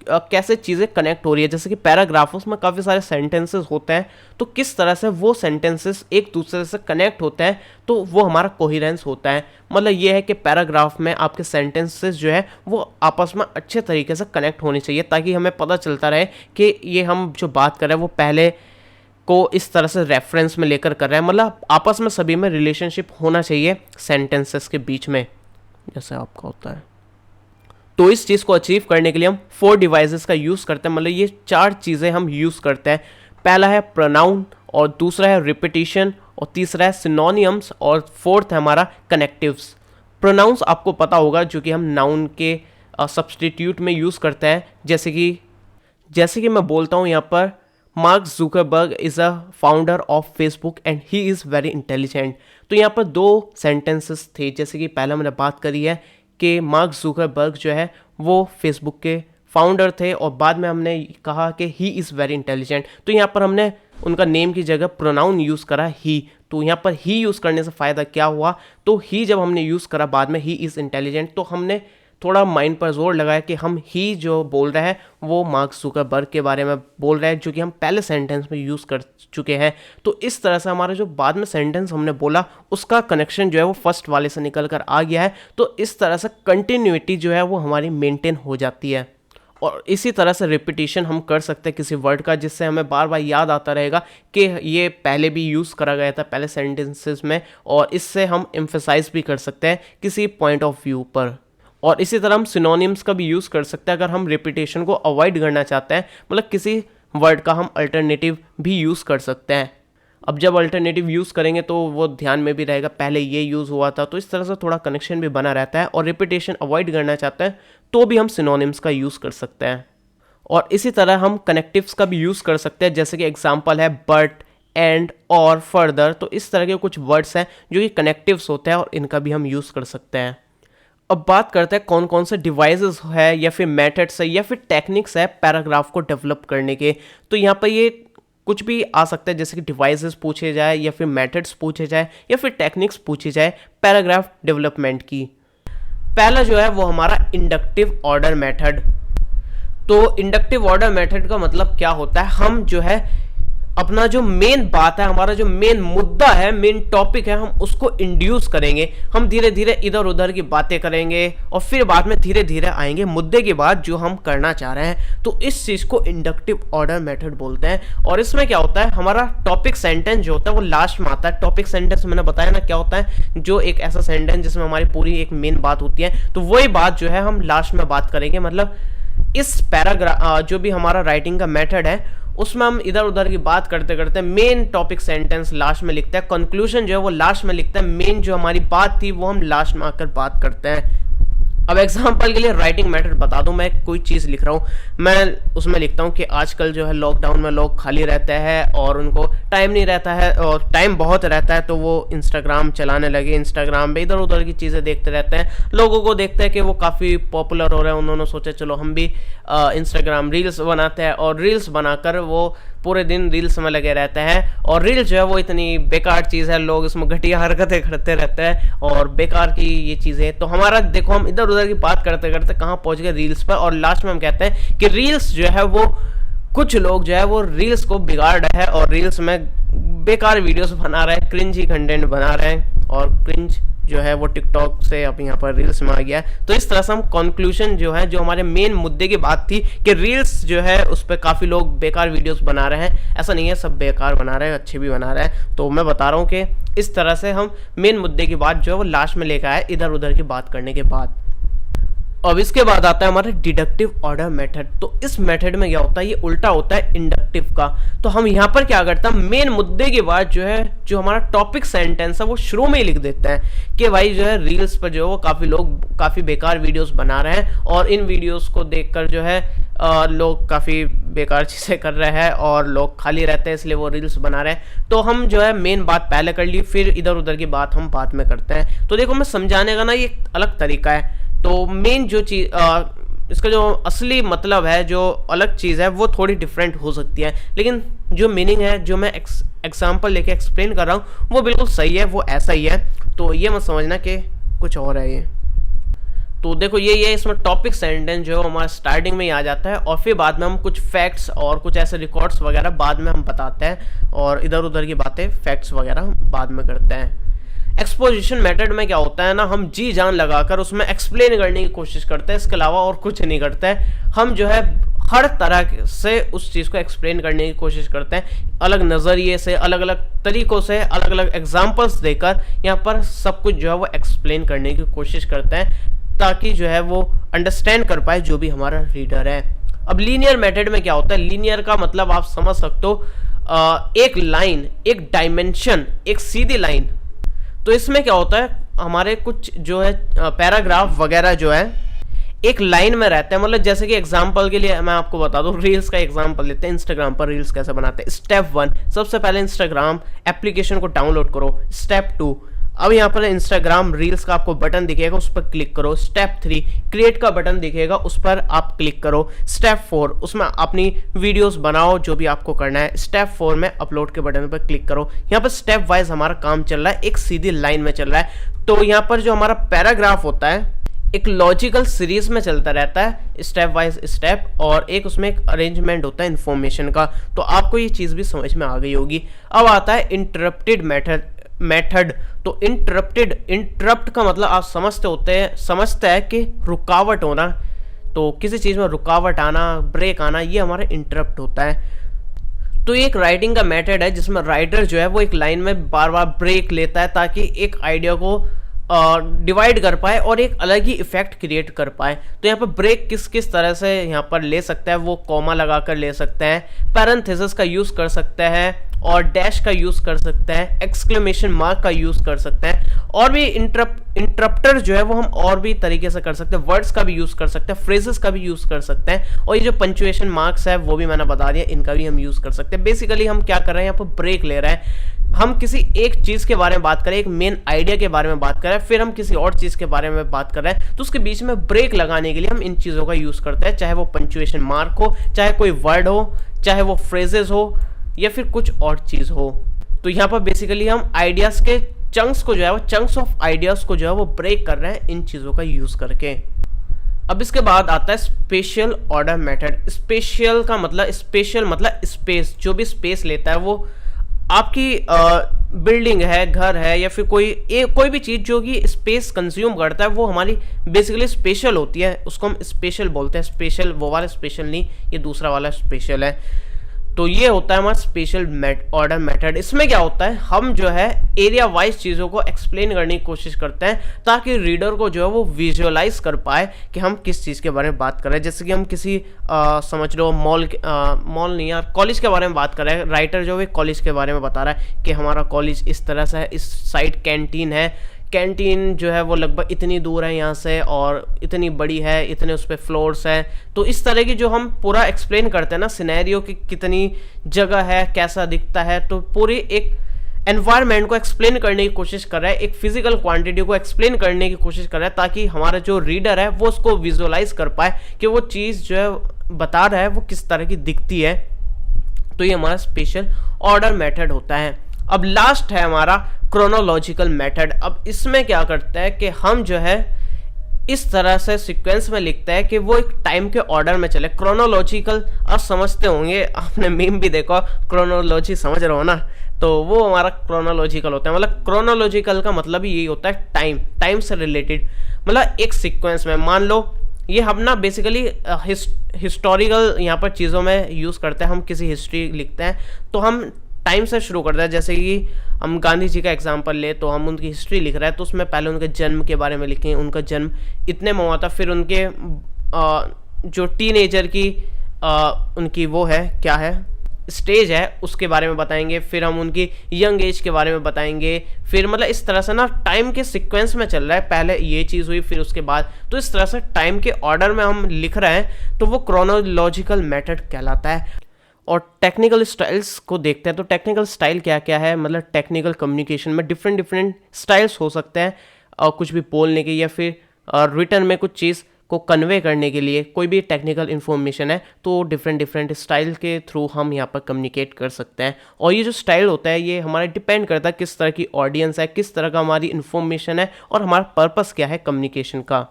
कैसे चीज़ें कनेक्ट हो रही है। जैसे कि पैराग्राफ्स में काफ़ी सारे सेंटेंसेस होते हैं, तो किस तरह से वो सेंटेंसेस एक दूसरे से कनेक्ट होते हैं, तो वो हमारा कोहेरेंस होता है। मतलब ये है कि पैराग्राफ में आपके सेंटेंसेस जो है वो आपस में अच्छे तरीके से कनेक्ट होने चाहिए, ताकि हमें पता चलता रहे कि ये हम जो बात कर रहे हैं वो पहले को इस तरह से रेफरेंस में लेकर कर रहे हैं। मतलब आपस में सभी में रिलेशनशिप होना चाहिए सेंटेंसेस के बीच में, जैसे आपका होता है। तो इस चीज़ को अचीव करने के लिए हम 4 डिवाइसेस का यूज़ करते हैं। मतलब ये 4 चीज़ें हम यूज़ करते हैं। पहला है प्रोनाउन, और दूसरा है रिपीटिशन, और तीसरा है सिनोनिम्स, और फोर्थ है हमारा कनेक्टिव्स। प्रोनाउंस आपको पता होगा जो कि हम नाउन के सब्स्टिट्यूट में यूज़ करते हैं। जैसे कि मैं बोलता हूँ यहाँ पर, mark Zuckerberg is a founder of Facebook and he is very intelligent. तो यहाँ पर 2 सेंटेंसेस थे। जैसे कि पहला मैंने बात करी है कि मार्क जुकरबर्ग जो है वो फेसबुक के फाउंडर थे, और बाद में हमने कहा कि ही इज़ वेरी इंटेलिजेंट। तो यहाँ पर हमने उनका नेम की जगह प्रोनाउन यूज़ करा ही। तो यहाँ पर ही यूज़ करने से फ़ायदा क्या हुआ, तो ही जब हमने यूज़ करा बाद में ही इज़ इंटेलिजेंट, तो हमने थोड़ा माइंड पर जोर लगाया कि हम ही जो बोल रहे हैं वो मार्क जुकरबर्ग के बारे में बोल रहे हैं, जो कि हम पहले सेंटेंस में यूज़ कर चुके हैं। तो इस तरह से हमारा जो बाद में सेंटेंस हमने बोला उसका कनेक्शन जो है वो फर्स्ट वाले से निकल कर आ गया है। तो इस तरह से कंटिन्यूटी जो है वो हमारी मेंटेन हो जाती है। और इसी तरह से रिपीटिशन हम कर सकते हैं किसी वर्ड का, जिससे हमें बार बार याद आता रहेगा कि ये पहले भी यूज़ करा गया था पहले सेंटेंसेस में, और इससे हम एम्फेसाइज भी कर सकते हैं किसी पॉइंट ऑफ व्यू पर। और इसी तरह हम सिनोनिम्स का भी यूज़ कर सकते हैं अगर हम रिपीटेशन को अवॉइड करना चाहते हैं। मतलब किसी वर्ड का हम अल्टरनेटिव भी यूज़ कर सकते हैं। अब जब अल्टरनेटिव यूज़ करेंगे तो वो ध्यान में भी रहेगा पहले ये यूज़ हुआ था, तो इस तरह से थोड़ा कनेक्शन भी बना रहता है। और रिपीटेशन अवॉइड करना चाहते हैं तो भी हम सिनोनिम्स का यूज़ कर सकते हैं। और इसी तरह हम कनेक्टिव्स का भी यूज़ कर सकते हैं। जैसे कि एग्जाम्पल है बट, एंड, और, फर्दर। तो इस तरह के कुछ वर्ड्स हैं जो कि कनेक्टिव्स होते हैं और इनका भी हम यूज़ कर सकते हैं। अब बात करते हैं कौन कौन से डिवाइसेस है या फिर मेथड्स है या फिर टेक्निक्स है पैराग्राफ को डेवलप करने के। तो यहाँ पर ये कुछ भी आ सकता है, जैसे कि डिवाइसेस पूछे जाए या फिर मेथड्स पूछे जाए या फिर टेक्निक्स पूछी जाए पैराग्राफ डेवलपमेंट की। पहला जो है वो हमारा इंडक्टिव ऑर्डर मेथड। तो इंडक्टिव ऑर्डर मेथड का मतलब क्या होता है, हम जो है अपना जो मेन बात है, हमारा जो मेन मुद्दा है, मेन टॉपिक है, हम उसको इंड्यूस करेंगे। हम धीरे धीरे इधर उधर की बातें करेंगे और फिर बाद में धीरे धीरे आएंगे मुद्दे के बाद जो हम करना चाह रहे हैं। तो इस चीज़ को इंडक्टिव ऑर्डर मेथड बोलते हैं। और इसमें क्या होता है, हमारा टॉपिक सेंटेंस जो होता है वो लास्ट में आता है। टॉपिक सेंटेंस मैंने बताया ना क्या होता है, जो एक ऐसा सेंटेंस जिसमें हमारी पूरी एक मेन बात होती है, तो वही बात जो है हम लास्ट में बात करेंगे। मतलब इस पैराग्राफ जो भी हमारा राइटिंग का मेथड है उसमें हम इधर उधर की बात करते करते मेन टॉपिक सेंटेंस लास्ट में लिखते हैं, कंक्लूजन जो है वो लास्ट में लिखते हैं, मेन जो हमारी बात थी वो हम लास्ट में आकर बात करते हैं। अब एग्जांपल के लिए राइटिंग मेथड बता दूं, मैं कोई चीज़ लिख रहा हूं, मैं उसमें लिखता हूं कि आजकल जो है लॉकडाउन में लोग खाली रहते हैं और उनको टाइम नहीं रहता है और टाइम बहुत रहता है, तो वो इंस्टाग्राम चलाने लगे, इंस्टाग्राम पे इधर उधर की चीज़ें देखते रहते हैं, लोगों को देखते हैं कि वो काफ़ी पॉपुलर हो रहे हैं, उन्होंने सोचा चलो हम भी इंस्टाग्राम रील्स बनाते हैं, और रील्स बनाकर वो पूरे दिन रील्स में लगे रहते हैं। और रील जो है वो इतनी बेकार चीज़ है, लोग इसमें घटिया हरकतें करते रहते हैं और बेकार की ये चीज़ें। तो हमारा देखो हम इधर उधर की बात करते करते कहाँ पहुँच गए, रील्स पर, और लास्ट में हम कहते हैं कि रील्स जो है वो कुछ लोग जो है वो रील्स को बिगाड़ रहे हैं और रील्स में बेकार वीडियोस बना रहे हैं, क्रिंज ही कंटेंट बना रहे हैं, और क्रिंज जो है वो टिकटॉक से अब यहाँ पर रील्स में आ गया है। तो इस तरह से हम कंक्लूजन जो है, जो हमारे मेन मुद्दे की बात थी कि रील्स जो है उस पर काफ़ी लोग बेकार वीडियोस बना रहे हैं, ऐसा नहीं है सब बेकार बना रहे हैं, अच्छे भी बना रहे हैं। तो मैं बता रहा हूँ कि इस तरह से हम मेन मुद्दे की बात जो है वो लास्ट में लेकर आए इधर उधर की बात करने के बाद। अब इसके बाद आता है हमारा डिडक्टिव ऑर्डर मेथड। तो इस मेथड में क्या होता है, ये उल्टा होता है इंडक्टिव का। तो हम यहाँ पर क्या करते हैं, मेन मुद्दे के बाद जो है जो हमारा टॉपिक सेंटेंस है वो शुरू में ही लिख देते हैं कि भाई जो है रील्स पर जो है वो काफ़ी लोग काफ़ी बेकार वीडियोस बना रहे हैं और इन वीडियोस को देखकर जो है लोग काफ़ी बेकार चीज़ें कर रहे हैं और लोग खाली रहते हैं इसलिए वो रील्स बना रहे हैं। तो हम जो है मेन बात पहले कर ली, फिर इधर उधर की बात हम बाद में करते हैं। तो देखो मैं समझाने का ना ये अलग तरीका है। तो मेन जो चीज़ इसका जो असली मतलब है, जो अलग चीज़ है वो थोड़ी डिफरेंट हो सकती है, लेकिन जो मीनिंग है जो मैं एग्जाम्पल लेके एक्सप्लेन कर रहा हूँ वो बिल्कुल सही है, वो ऐसा ही है। तो ये मत समझना कि कुछ और है ये। तो देखो ये इसमें टॉपिक सेंटेंस जो है हमारा स्टार्टिंग में ही आ जाता है और फिर बाद में हम कुछ फैक्ट्स और कुछ ऐसे रिकॉर्ड्स वगैरह बाद में हम बताते हैं और इधर उधर की बातें फैक्ट्स वगैरह बाद में करते हैं। एक्सपोजिशन मेथड में क्या होता है ना, हम जी जान लगाकर उसमें एक्सप्लेन करने की कोशिश करते हैं, इसके अलावा और कुछ नहीं करते हैं। हम जो है हर तरह से उस चीज़ को एक्सप्लेन करने की कोशिश करते हैं, अलग नज़रिए से, अलग अलग तरीक़ों से, अलग अलग एग्जांपल्स देकर यहाँ पर सब कुछ जो है वो एक्सप्लेन करने की कोशिश करते हैं ताकि जो है वो अंडरस्टैंड कर पाए जो भी हमारा रीडर है। अब लीनियर मेथड में क्या होता है, लीनियर का मतलब आप समझ सकते हो एक लाइन, एक डायमेंशन, एक सीधी लाइन। तो इसमें क्या होता है, हमारे कुछ जो है पैराग्राफ वगैरह जो है एक लाइन में रहते हैं। मतलब जैसे कि एग्जांपल के लिए मैं आपको बता दूं, रील्स का एग्जांपल लेते हैं। इंस्टाग्राम पर रील्स कैसे बनाते हैं। स्टेप 1, सबसे पहले इंस्टाग्राम एप्लीकेशन को डाउनलोड करो। स्टेप 2, अब यहाँ पर इंस्टाग्राम रील्स का आपको बटन दिखेगा, उस पर क्लिक करो। स्टेप 3, क्रिएट का बटन दिखेगा, उस पर आप क्लिक करो। स्टेप 4, उसमें अपनी वीडियोस बनाओ जो भी आपको करना है। स्टेप 4 में अपलोड के बटन पर क्लिक करो। यहाँ पर स्टेप वाइज हमारा काम चल रहा है, एक सीधी लाइन में चल रहा है। तो यहाँ पर जो हमारा पैराग्राफ होता है एक लॉजिकल सीरीज में चलता रहता है, स्टेप वाइज स्टेप, और एक उसमें एक अरेंजमेंट होता है इन्फॉर्मेशन का। तो आपको ये चीज़ भी समझ में आ गई होगी। अब आता है इंटरप्टेड मेथड। तो इंटरप्ट का मतलब आप समझते हैं कि रुकावट होना। तो किसी चीज़ में रुकावट आना, ब्रेक आना, ये हमारा इंटरप्ट होता है। तो ये एक राइटिंग का मेथड है जिसमें राइटर जो है वो एक लाइन में बार बार ब्रेक लेता है ताकि एक आइडिया को डिवाइड कर पाए और एक अलग ही इफेक्ट क्रिएट कर पाए। तो यहाँ पर ब्रेक किस किस तरह से यहाँ पर ले सकता है, वो कॉमा लगाकर ले सकते हैं, पैरेंथेसिस का यूज़ कर सकते हैं और डैश का यूज़ कर सकते हैं, एक्सक्लेमेशन मार्क का यूज़ कर सकते हैं, और भी इंटरप्टर जो है वो हम और भी तरीके से कर सकते हैं। वर्ड्स का भी यूज़ कर सकते हैं, फ्रेजेस का भी यूज़ कर सकते हैं, और ये जो पंचुएशन मार्क्स है वो भी मैंने बता दिया, इनका भी हम यूज़ कर सकते हैं। बेसिकली हम क्या कर रहे हैं, यहाँ पर ब्रेक ले रहे हैं। हम किसी एक चीज़ के बारे में बात करें, एक मेन आइडिया के बारे में बात करें, फिर हम किसी और चीज़ के बारे में बात कर रहे हैं, तो उसके बीच में ब्रेक लगाने के लिए हम इन चीज़ों का यूज़ करते हैं, चाहे वो पंचुएशन मार्क हो, चाहे कोई वर्ड हो, चाहे वो फ्रेजेस हो, या फिर कुछ और चीज़ हो। तो यहाँ पर बेसिकली हम आइडियाज़ के चंक्स को जो है वो चंक्स ऑफ आइडियाज़ को जो है वो ब्रेक कर रहे हैं इन चीज़ों का यूज़ करके। अब इसके बाद आता है स्पेशल ऑर्डर मेथड। स्पेशल का मतलब स्पेस, जो भी स्पेस लेता है वो आपकी बिल्डिंग है, घर है, या फिर कोई भी चीज़ जो कि स्पेस कंज्यूम करता है वो हमारी बेसिकली स्पेशल होती है, उसको हम स्पेशल बोलते हैं। स्पेशल वो वाला स्पेशल नहीं, ये दूसरा वाला स्पेशल है। तो ये होता है हमारा स्पेशल ऑर्डर मेथड। इसमें क्या होता है, हम जो है एरिया वाइज चीज़ों को एक्सप्लेन करने की कोशिश करते हैं ताकि रीडर को जो है वो विजुअलाइज कर पाए कि हम किस चीज़ के बारे में बात कर रहे हैं। जैसे कि हम किसी समझ लो मॉल नहीं यार, कॉलेज के बारे में बात कर रहे हैं। राइटर जो है कॉलेज के बारे में बता रहा है कि हमारा कॉलेज इस तरह से है, इस साइड कैंटीन है, कैंटीन जो है वो लगभग इतनी दूर है यहाँ से और इतनी बड़ी है, इतने उस पर फ्लोर्स हैं। तो इस तरह की जो हम पूरा एक्सप्लेन करते हैं ना सिनेरियो की, कितनी जगह है, कैसा दिखता है, तो पूरी एक एनवायरनमेंट को एक्सप्लेन करने की कोशिश कर रहा है, एक फिजिकल क्वांटिटी को एक्सप्लेन करने की कोशिश कर रहा है ताकि हमारा जो रीडर है वो उसको विजुअलाइज कर पाए कि वो चीज़ जो है बता रहा है वो किस तरह की दिखती है। तो ये हमारा स्पेशल ऑर्डर मेथड होता है। अब लास्ट है हमारा क्रोनोलॉजिकल मेथड। अब इसमें क्या करता है कि हम जो है इस तरह से सीक्वेंस में लिखता है कि वो एक टाइम के ऑर्डर में चले। क्रोनोलॉजिकल आप समझते होंगे, आपने मीम भी देखा, क्रोनोलॉजी समझ रहे हो ना, तो वो हमारा क्रोनोलॉजिकल होता है। मतलब क्रोनोलॉजिकल का मतलब ही यही होता है टाइम से रिलेटेड। मतलब एक सीक्वेंस में मान लो ये हम ना बेसिकली हिस्टोरिकल यहाँ पर चीज़ों में यूज़ करते हैं। हम किसी हिस्ट्री लिखते हैं तो हम टाइम से शुरू करता है। जैसे कि हम गांधी जी का एग्जांपल ले तो हम उनकी हिस्ट्री लिख रहे हैं, तो उसमें पहले उनके जन्म के बारे में लिखें, उनका जन्म इतने में हुआ था, फिर उनके जो टीनेजर की उनकी वो है क्या है स्टेज है उसके बारे में बताएंगे, फिर हम उनकी यंग एज के बारे में बताएंगे, फिर मतलब इस तरह से ना टाइम के सीक्वेंस में चल रहा है, पहले ये चीज़ हुई फिर उसके बाद, तो इस तरह से टाइम के ऑर्डर में हम लिख रहे हैं, तो वो क्रोनोलॉजिकल मेथड कहलाता है। और टेक्निकल स्टाइल्स को देखते हैं, तो टेक्निकल स्टाइल क्या क्या है, मतलब टेक्निकल कम्युनिकेशन में डिफरेंट डिफरेंट स्टाइल्स हो सकते हैं, कुछ भी बोलने के या फिर रिटर्न में कुछ चीज़ को कन्वे करने के लिए, कोई भी टेक्निकल इन्फॉर्मेशन है तो डिफरेंट डिफरेंट स्टाइल के थ्रू हम यहाँ पर कम्युनिकेट कर सकते हैं। और ये जो स्टाइल होता है ये हमारा डिपेंड करता है किस तरह की ऑडियंस है, किस तरह का हमारी इन्फॉर्मेशन है और हमारा पर्पस क्या है कम्युनिकेशन का।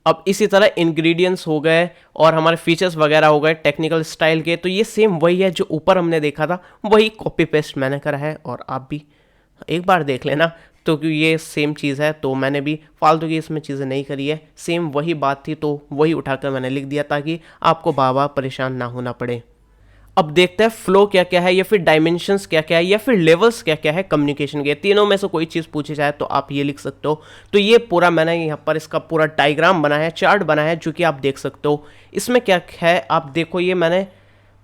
अब इसी तरह इंग्रेडिएंट्स हो गए और हमारे फीचर्स वगैरह हो गए टेक्निकल स्टाइल के, तो ये सेम वही है जो ऊपर हमने देखा था, वही कॉपी पेस्ट मैंने करा है और आप भी एक बार देख लेना। तो क्योंकि ये सेम चीज़ है तो मैंने भी फालतू की इसमें चीज़ें नहीं करी है, सेम वही बात थी तो वही उठाकर मैंने लिख दिया ताकि आपको बार बार परेशान ना होना पड़े। अब देखते हैं फ्लो क्या क्या है या फिर डायमेंशंस क्या क्या है या फिर लेवल्स क्या क्या है कम्युनिकेशन के। तीनों में से कोई चीज़ पूछी जाए तो आप ये लिख सकते हो। तो ये पूरा मैंने यहाँ पर इसका पूरा डायग्राम बना है, चार्ट बना है जो कि आप देख सकते हो। इसमें क्या है आप देखो, ये मैंने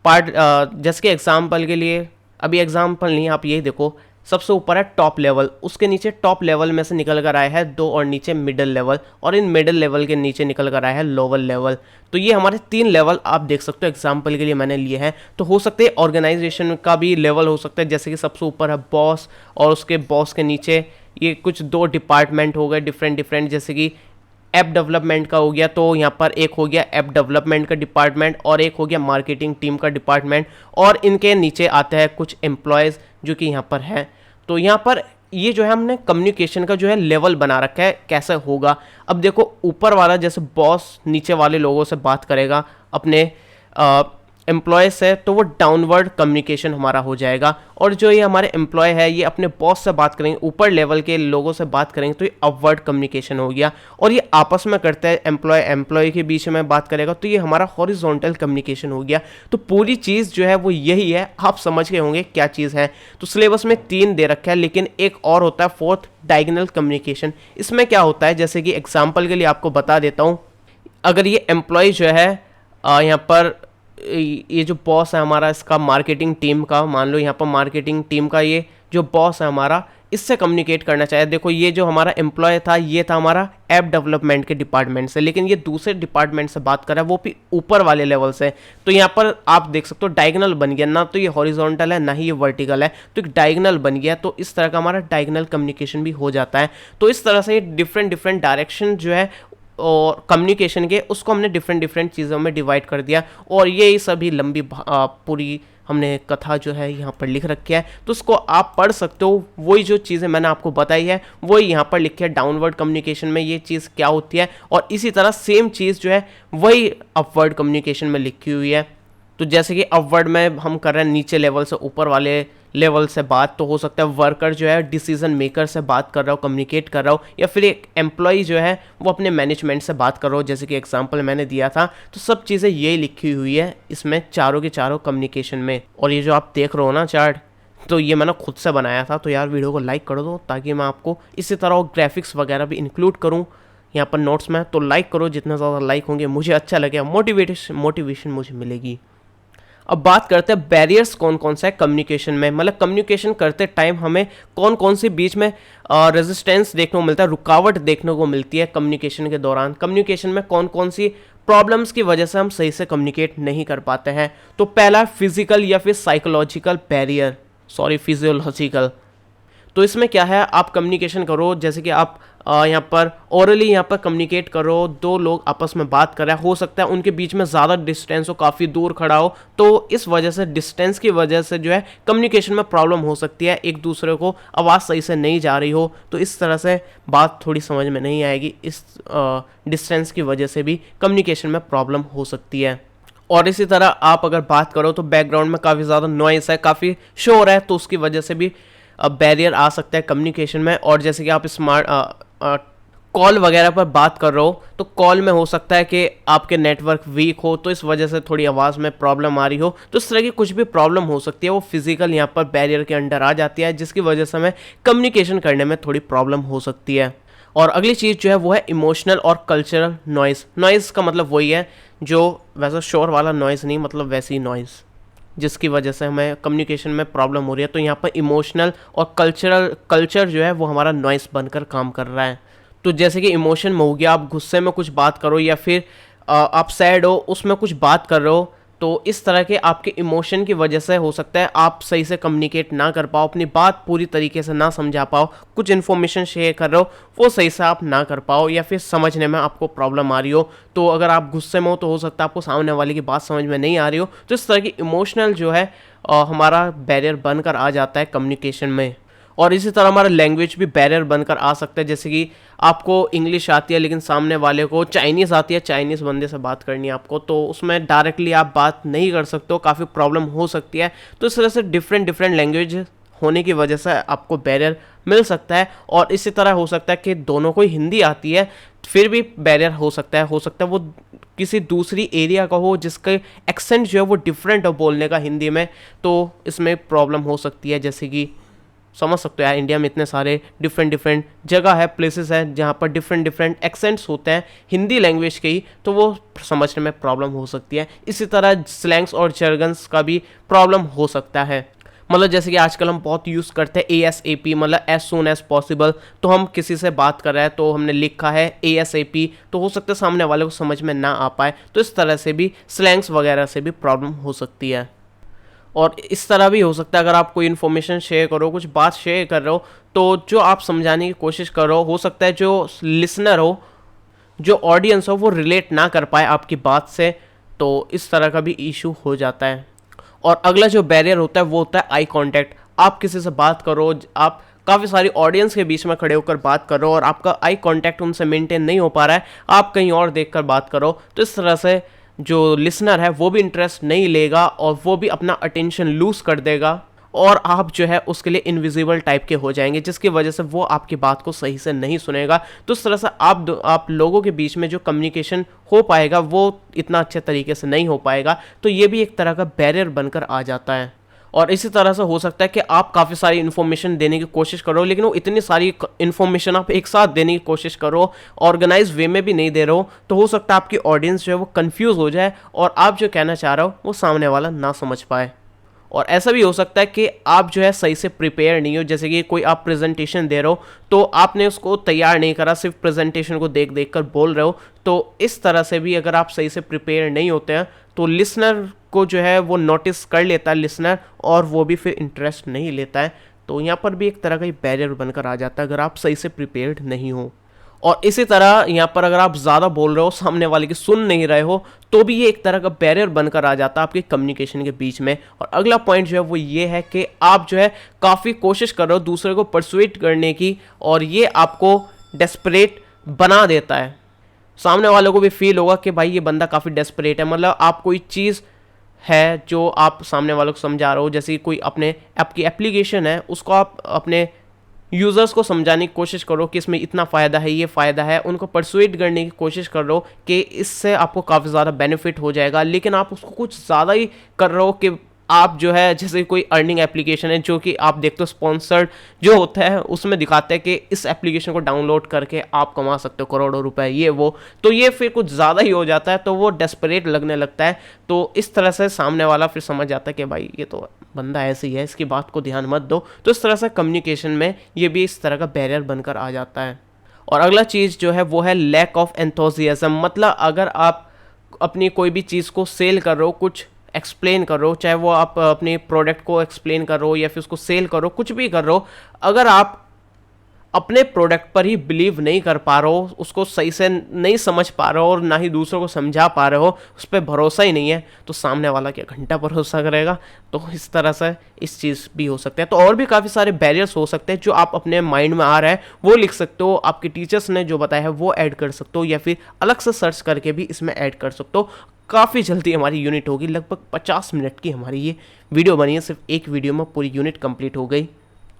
पार्ट जैसे कि एग्जाम्पल के लिए, अभी एग्जाम्पल नहीं आप यही देखो, सबसे ऊपर है टॉप लेवल, उसके नीचे टॉप लेवल में से निकल कर आया है 2 और नीचे मिडिल लेवल, और इन मिडिल लेवल के नीचे निकल कर आया है लोअर लेवल। तो ये हमारे 3 लेवल आप देख सकते हो एग्जाम्पल के लिए मैंने लिए हैं। तो हो सकते हैं ऑर्गेनाइजेशन का भी लेवल हो सकता है, जैसे कि सबसे ऊपर है बॉस और उसके बॉस के नीचे ये कुछ 2 डिपार्टमेंट हो गए डिफरेंट डिफरेंट, जैसे कि ऐप डेवलपमेंट का हो गया तो यहाँ पर एक हो गया ऐप डेवलपमेंट का डिपार्टमेंट और एक हो गया मार्केटिंग टीम का डिपार्टमेंट, और इनके नीचे आते हैं कुछ एम्प्लॉयज़ जो कि यहाँ पर हैं। तो यहाँ पर ये जो है हमने कम्युनिकेशन का जो है लेवल बना रखा है कैसे होगा। अब देखो ऊपर वाला जैसे बॉस नीचे वाले लोगों से बात करेगा अपने एम्प्लॉय से, तो वो डाउनवर्ड कम्युनिकेशन हमारा हो जाएगा, और जो ये हमारे एम्प्लॉय है ये अपने बॉस से बात करेंगे, ऊपर लेवल के लोगों से बात करेंगे तो ये अपवर्ड कम्युनिकेशन हो गया, और ये आपस में करते हैं एम्प्लॉय के बीच में बात करेगा तो ये हमारा हॉरिजॉन्टल कम्युनिकेशन हो गया। तो पूरी चीज़ जो है वो यही है, आप समझ गए होंगे क्या चीज़ है। तो सिलेबस में 3 दे रखा है, लेकिन एक और होता है 4th डायगोनल कम्युनिकेशन। इसमें क्या होता है, जैसे कि एग्जाम्पल के लिए आपको बता देता हूँ, अगर ये एम्प्लॉय जो है यहाँ पर ये जो बॉस है हमारा इसका मार्केटिंग टीम का, मान लो यहाँ पर मार्केटिंग टीम का ये जो बॉस है हमारा, इससे कम्युनिकेट करना चाहिए। देखो ये जो हमारा एम्प्लॉय था ये था हमारा ऐप डेवलपमेंट के डिपार्टमेंट से, लेकिन ये दूसरे डिपार्टमेंट से बात कर रहा है, वो भी ऊपर वाले लेवल से। तो यहाँ पर आप देख सकते हो डायगोनल बन गया, ना तो ये हॉरिजॉन्टल है ना ही ये वर्टिकल है, तो एक डायगोनल बन गया। तो इस तरह का हमारा डायगोनल कम्युनिकेशन भी हो जाता है। तो इस तरह से डिफरेंट डिफरेंट डायरेक्शन जो है और कम्युनिकेशन के उसको हमने डिफरेंट डिफरेंट चीज़ों में डिवाइड कर दिया, और ये सभी लंबी पूरी हमने कथा जो है यहाँ पर लिख रखी है, तो उसको आप पढ़ सकते हो। वही जो चीज़ें मैंने आपको बताई है वही यहाँ पर लिखी है, डाउनवर्ड कम्युनिकेशन में ये चीज़ क्या होती है, और इसी तरह सेम चीज़ जो है वही अपवर्ड कम्युनिकेशन में लिखी हुई है। तो जैसे कि अपवर्ड में हम कर रहे हैं नीचे लेवल से ऊपर वाले लेवल से बात, तो हो सकता है वर्कर जो है डिसीजन मेकर से बात कर रहा हो, कम्युनिकेट कर रहा हो, या फिर एक एम्प्लॉय जो है वो अपने मैनेजमेंट से बात कर रहा हो, जैसे कि एग्जांपल मैंने दिया था। तो सब चीज़ें यही लिखी हुई है इसमें चारों के चारों कम्युनिकेशन में। और ये जो आप देख रहे हो ना चार्ट, तो ये मैंने खुद से बनाया था, तो यार वीडियो को लाइक कर दो ताकि मैं आपको इसी तरह ग्राफिक्स वगैरह भी इंक्लूड करूँ यहाँ पर नोट्स में। तो लाइक करो, जितना ज़्यादा लाइक होंगे मुझे अच्छा लगेगा, मोटिवेशन मुझे मिलेगी। अब बात करते हैं बैरियर्स कौन कौन सा है कम्युनिकेशन में, मतलब कम्युनिकेशन करते टाइम हमें कौन कौन से बीच में रेजिस्टेंस देखने को मिलता है, रुकावट देखने को मिलती है कम्युनिकेशन के दौरान। कम्युनिकेशन में कौन कौन सी प्रॉब्लम्स की वजह से हम सही से कम्युनिकेट नहीं कर पाते हैं। तो पहला फिजिकल या फिर साइकोलॉजिकल बैरियर, फिजियोलॉजिकल। तो इसमें क्या है, आप कम्युनिकेशन करो, जैसे कि आप यहाँ पर ओरली यहाँ पर कम्युनिकेट करो, 2 लोग आपस में बात कर रहे हैं, हो सकता है उनके बीच में ज़्यादा डिस्टेंस हो, काफ़ी दूर खड़ा हो, तो इस वजह से डिस्टेंस की वजह से जो है कम्युनिकेशन में प्रॉब्लम हो सकती है, एक दूसरे को आवाज़ सही से नहीं जा रही हो, तो इस तरह से बात थोड़ी समझ में नहीं आएगी। इस डिस्टेंस की वजह से भी कम्युनिकेशन में प्रॉब्लम हो सकती है। और इसी तरह आप अगर बात करो तो बैकग्राउंड में काफ़ी ज़्यादा नॉइस है, काफ़ी शोर है, तो उसकी वजह से भी बैरियर आ सकता है कम्युनिकेशन में। और जैसे कि आप कॉल वगैरह पर बात कर रहे हो तो कॉल में हो सकता है कि आपके नेटवर्क वीक हो, तो इस वजह से थोड़ी आवाज़ में प्रॉब्लम आ रही हो, तो इस तरह की कुछ भी प्रॉब्लम हो सकती है, वो फिजिकल यहाँ पर बैरियर के अंडर आ जाती है, जिसकी वजह से हमें कम्युनिकेशन करने में थोड़ी प्रॉब्लम हो सकती है। और अगली चीज़ जो है वो है इमोशनल और कल्चरल नॉइज़। नॉइज़ का मतलब वही है जो वैसा शोर वाला नॉइज़ नहीं, मतलब वैसी नॉइज़ जिसकी वजह से हमें कम्युनिकेशन में प्रॉब्लम हो रही है। तो यहाँ पर इमोशनल और कल्चर जो है वो हमारा नॉइज़ बनकर काम कर रहा है। तो जैसे कि इमोशन में हो गया, आप गुस्से में कुछ बात करो या फिर आप सैड हो उसमें कुछ बात कर रहे हो, तो इस तरह के आपके इमोशन की वजह से हो सकता है आप सही से कम्युनिकेट ना कर पाओ, अपनी बात पूरी तरीके से ना समझा पाओ, कुछ इन्फॉर्मेशन शेयर कर रहे हो वो सही से आप ना कर पाओ या फिर समझने में आपको प्रॉब्लम आ रही हो। तो अगर आप गुस्से में हो तो हो सकता है आपको सामने वाले की बात समझ में नहीं आ रही हो। तो इस तरह की इमोशनल जो है हमारा बैरियर बनकर आ जाता है कम्युनिकेशन में। और इसी तरह हमारा लैंग्वेज भी बैरियर बनकर आ सकता है, जैसे कि आपको इंग्लिश आती है लेकिन सामने वाले को चाइनीज़ आती है, चाइनीज़ बंदे से बात करनी है आपको, तो उसमें डायरेक्टली आप बात नहीं कर सकते हो, काफ़ी प्रॉब्लम हो सकती है। तो इस तरह से डिफरेंट लैंग्वेज होने की वजह से आपको बैरियर मिल सकता है। और इसी तरह हो सकता है कि दोनों को हिंदी आती है फिर भी बैरियर हो सकता है वो किसी दूसरी एरिया का हो जिसका एक्सेंट जो है वो डिफरेंट हो बोलने का हिंदी में, तो इसमें प्रॉब्लम हो सकती है। जैसे कि समझ सकते हो यार, इंडिया में इतने सारे डिफरेंट जगह है, प्लेसेस है जहाँ पर डिफरेंट एक्सेंट्स होते हैं हिंदी लैंग्वेज के ही, तो वो समझने में प्रॉब्लम हो सकती है। इसी तरह स्लैंग्स और जर्गन्स का भी प्रॉब्लम हो सकता है। मतलब जैसे कि आजकल हम बहुत यूज़ करते हैं ASAP, मतलब एज सून एज पॉसिबल। तो हम किसी से बात कर रहे हैं तो हमने लिखा है ASAP, तो हो सकता है सामने वाले को समझ में ना आ पाए। तो इस तरह से भी स्लैंग्स वगैरह से भी प्रॉब्लम हो सकती है। और इस तरह भी हो सकता है अगर आप कोई इन्फॉर्मेशन शेयर करो, कुछ बात शेयर कर रहे हो, तो जो आप समझाने की कोशिश कर रहे हो सकता है जो लिसनर हो, जो ऑडियंस हो, वो रिलेट ना कर पाए आपकी बात से, तो इस तरह का भी इशू हो जाता है। और अगला जो बैरियर होता है वो होता है आई कांटेक्ट। आप किसी से बात करो, आप काफ़ी सारी ऑडियंस के बीच में खड़े होकर बात कर रहे हो और आपका आई कांटेक्ट उनसे मेंटेन नहीं हो पा रहा है, आप कहीं और देखकर बात करो, तो इस तरह से जो लिसनर है वो भी इंटरेस्ट नहीं लेगा और वो भी अपना अटेंशन लूज कर देगा और आप जो है उसके लिए इनविजिबल टाइप के हो जाएंगे, जिसकी वजह से वो आपकी बात को सही से नहीं सुनेगा। तो इस तरह से आप लोगों के बीच में जो कम्युनिकेशन हो पाएगा वो इतना अच्छे तरीके से नहीं हो पाएगा। तो ये भी एक तरह का बैरियर बनकर आ जाता है। और इसी तरह से हो सकता है कि आप काफ़ी सारी इन्फॉर्मेशन देने की कोशिश करो, लेकिन वो इतनी सारी इन्फॉर्मेशन आप एक साथ देने की कोशिश करो, ऑर्गेनाइज वे में भी नहीं दे रहे हो, तो हो सकता है आपकी ऑडियंस जो है वो कंफ्यूज हो जाए और आप जो कहना चाह रहे हो वो सामने वाला ना समझ पाए। और ऐसा भी हो सकता है कि आप जो है सही से प्रिपेयर नहीं हो, जैसे कि कोई आप प्रेजेंटेशन दे रहे हो तो आपने उसको तैयार नहीं करा, सिर्फ प्रेजेंटेशन को देख देख कर बोल रहे हो। तो इस तरह से भी अगर आप सही से प्रिपेयर नहीं होते हैं तो लिसनर को जो है वो नोटिस कर लेता है लिसनर, और वो भी फिर इंटरेस्ट नहीं लेता है। तो यहाँ पर भी एक तरह का बैरियर बनकर आ जाता है अगर आप सही से प्रिपेयर्ड नहीं हो। और इसी तरह यहाँ पर अगर आप ज़्यादा बोल रहे हो, सामने वाले की सुन नहीं रहे हो, तो भी ये एक तरह का बैरियर बनकर आ जाता है आपके कम्युनिकेशन के बीच में। और अगला पॉइंट जो है वो ये है कि आप जो है काफ़ी कोशिश कर रहे हो दूसरे को परसुएट करने की, और ये आपको डेस्परेट बना देता है। सामने वालों को भी फील होगा कि भाई ये बंदा काफ़ी डेस्परेट है, मतलब आप कोई चीज़ है जो आप सामने वालों को समझा रहे हो, जैसे कोई आपकी एप्लीकेशन है उसको आप अपने यूज़र्स को समझाने की कोशिश करो कि इसमें इतना फ़ायदा है, ये फ़ायदा है, उनको परसुएट करने की कोशिश कर रहे हो कि इससे आपको काफ़ी ज़्यादा बेनिफिट हो जाएगा, लेकिन आप उसको कुछ ज़्यादा ही कर रहे हो कि आप जो है जैसे कोई अर्निंग एप्लीकेशन है जो कि आप देखते हो स्पॉन्सर्ड जो होता है उसमें दिखाते हैं कि इस एप्लीकेशन को डाउनलोड करके आप कमा सकते हो करोड़ों रुपए, ये वो, तो ये फिर कुछ ज़्यादा ही हो जाता है, तो वो डेस्परेट लगने लगता है। तो इस तरह से सामने वाला फिर समझ जाता है कि भाई ये तो बंदा ऐसे ही है, इसकी बात को ध्यान मत दो। तो इस तरह से कम्युनिकेशन में ये भी इस तरह का बैरियर बनकर आ जाता है। और अगला चीज़ जो है वो है लैक ऑफ एंथुसियाज्म। मतलब अगर आप अपनी कोई भी चीज़ को सेल कर रहे हो, कुछ एक्सप्लेन कर रहे हो, चाहे वो आप अपने प्रोडक्ट को एक्सप्लेन कर रहे हो या फिर उसको सेल करो, कुछ भी कर रहे हो, अगर आप अपने प्रोडक्ट पर ही बिलीव नहीं कर पा रहे हो, उसको सही से नहीं समझ पा रहे हो और ना ही दूसरों को समझा पा रहे हो, उस पर भरोसा ही नहीं है, तो सामने वाला क्या घंटा भरोसा करेगा। तो इस तरह से इस चीज़ भी हो सकता है। तो और भी काफ़ी सारे बैरियर्स हो सकते हैं जो आप अपने माइंड में आ रहा है वो लिख सकते हो, आपके टीचर्स ने जो बताया है वो ऐड कर सकते हो, या फिर अलग से सर्च करके भी इसमें ऐड कर सकते हो। काफ़ी जल्दी हमारी यूनिट होगी, लगभग 50 मिनट की हमारी ये वीडियो बनी है, सिर्फ एक वीडियो में पूरी यूनिट कंप्लीट हो गई।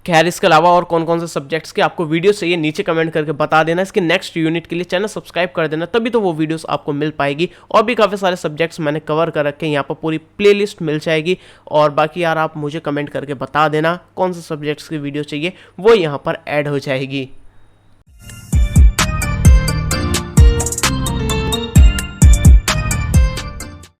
खैर इसके अलावा और कौन कौन से सब्जेक्ट्स के आपको वीडियो चाहिए नीचे कमेंट करके बता देना। इसके नेक्स्ट यूनिट के लिए चैनल सब्सक्राइब कर देना, तभी तो वो वीडियोस आपको मिल पाएगी। और भी काफ़ी सारे सब्जेक्ट्स मैंने कवर कर रखे हैं, यहाँ पर पूरी प्लेलिस्ट मिल जाएगी। और बाकी यार आप मुझे कमेंट करके बता देना कौन से सब्जेक्ट्स की वीडियो चाहिए, वो यहाँ पर ऐड हो जाएगी।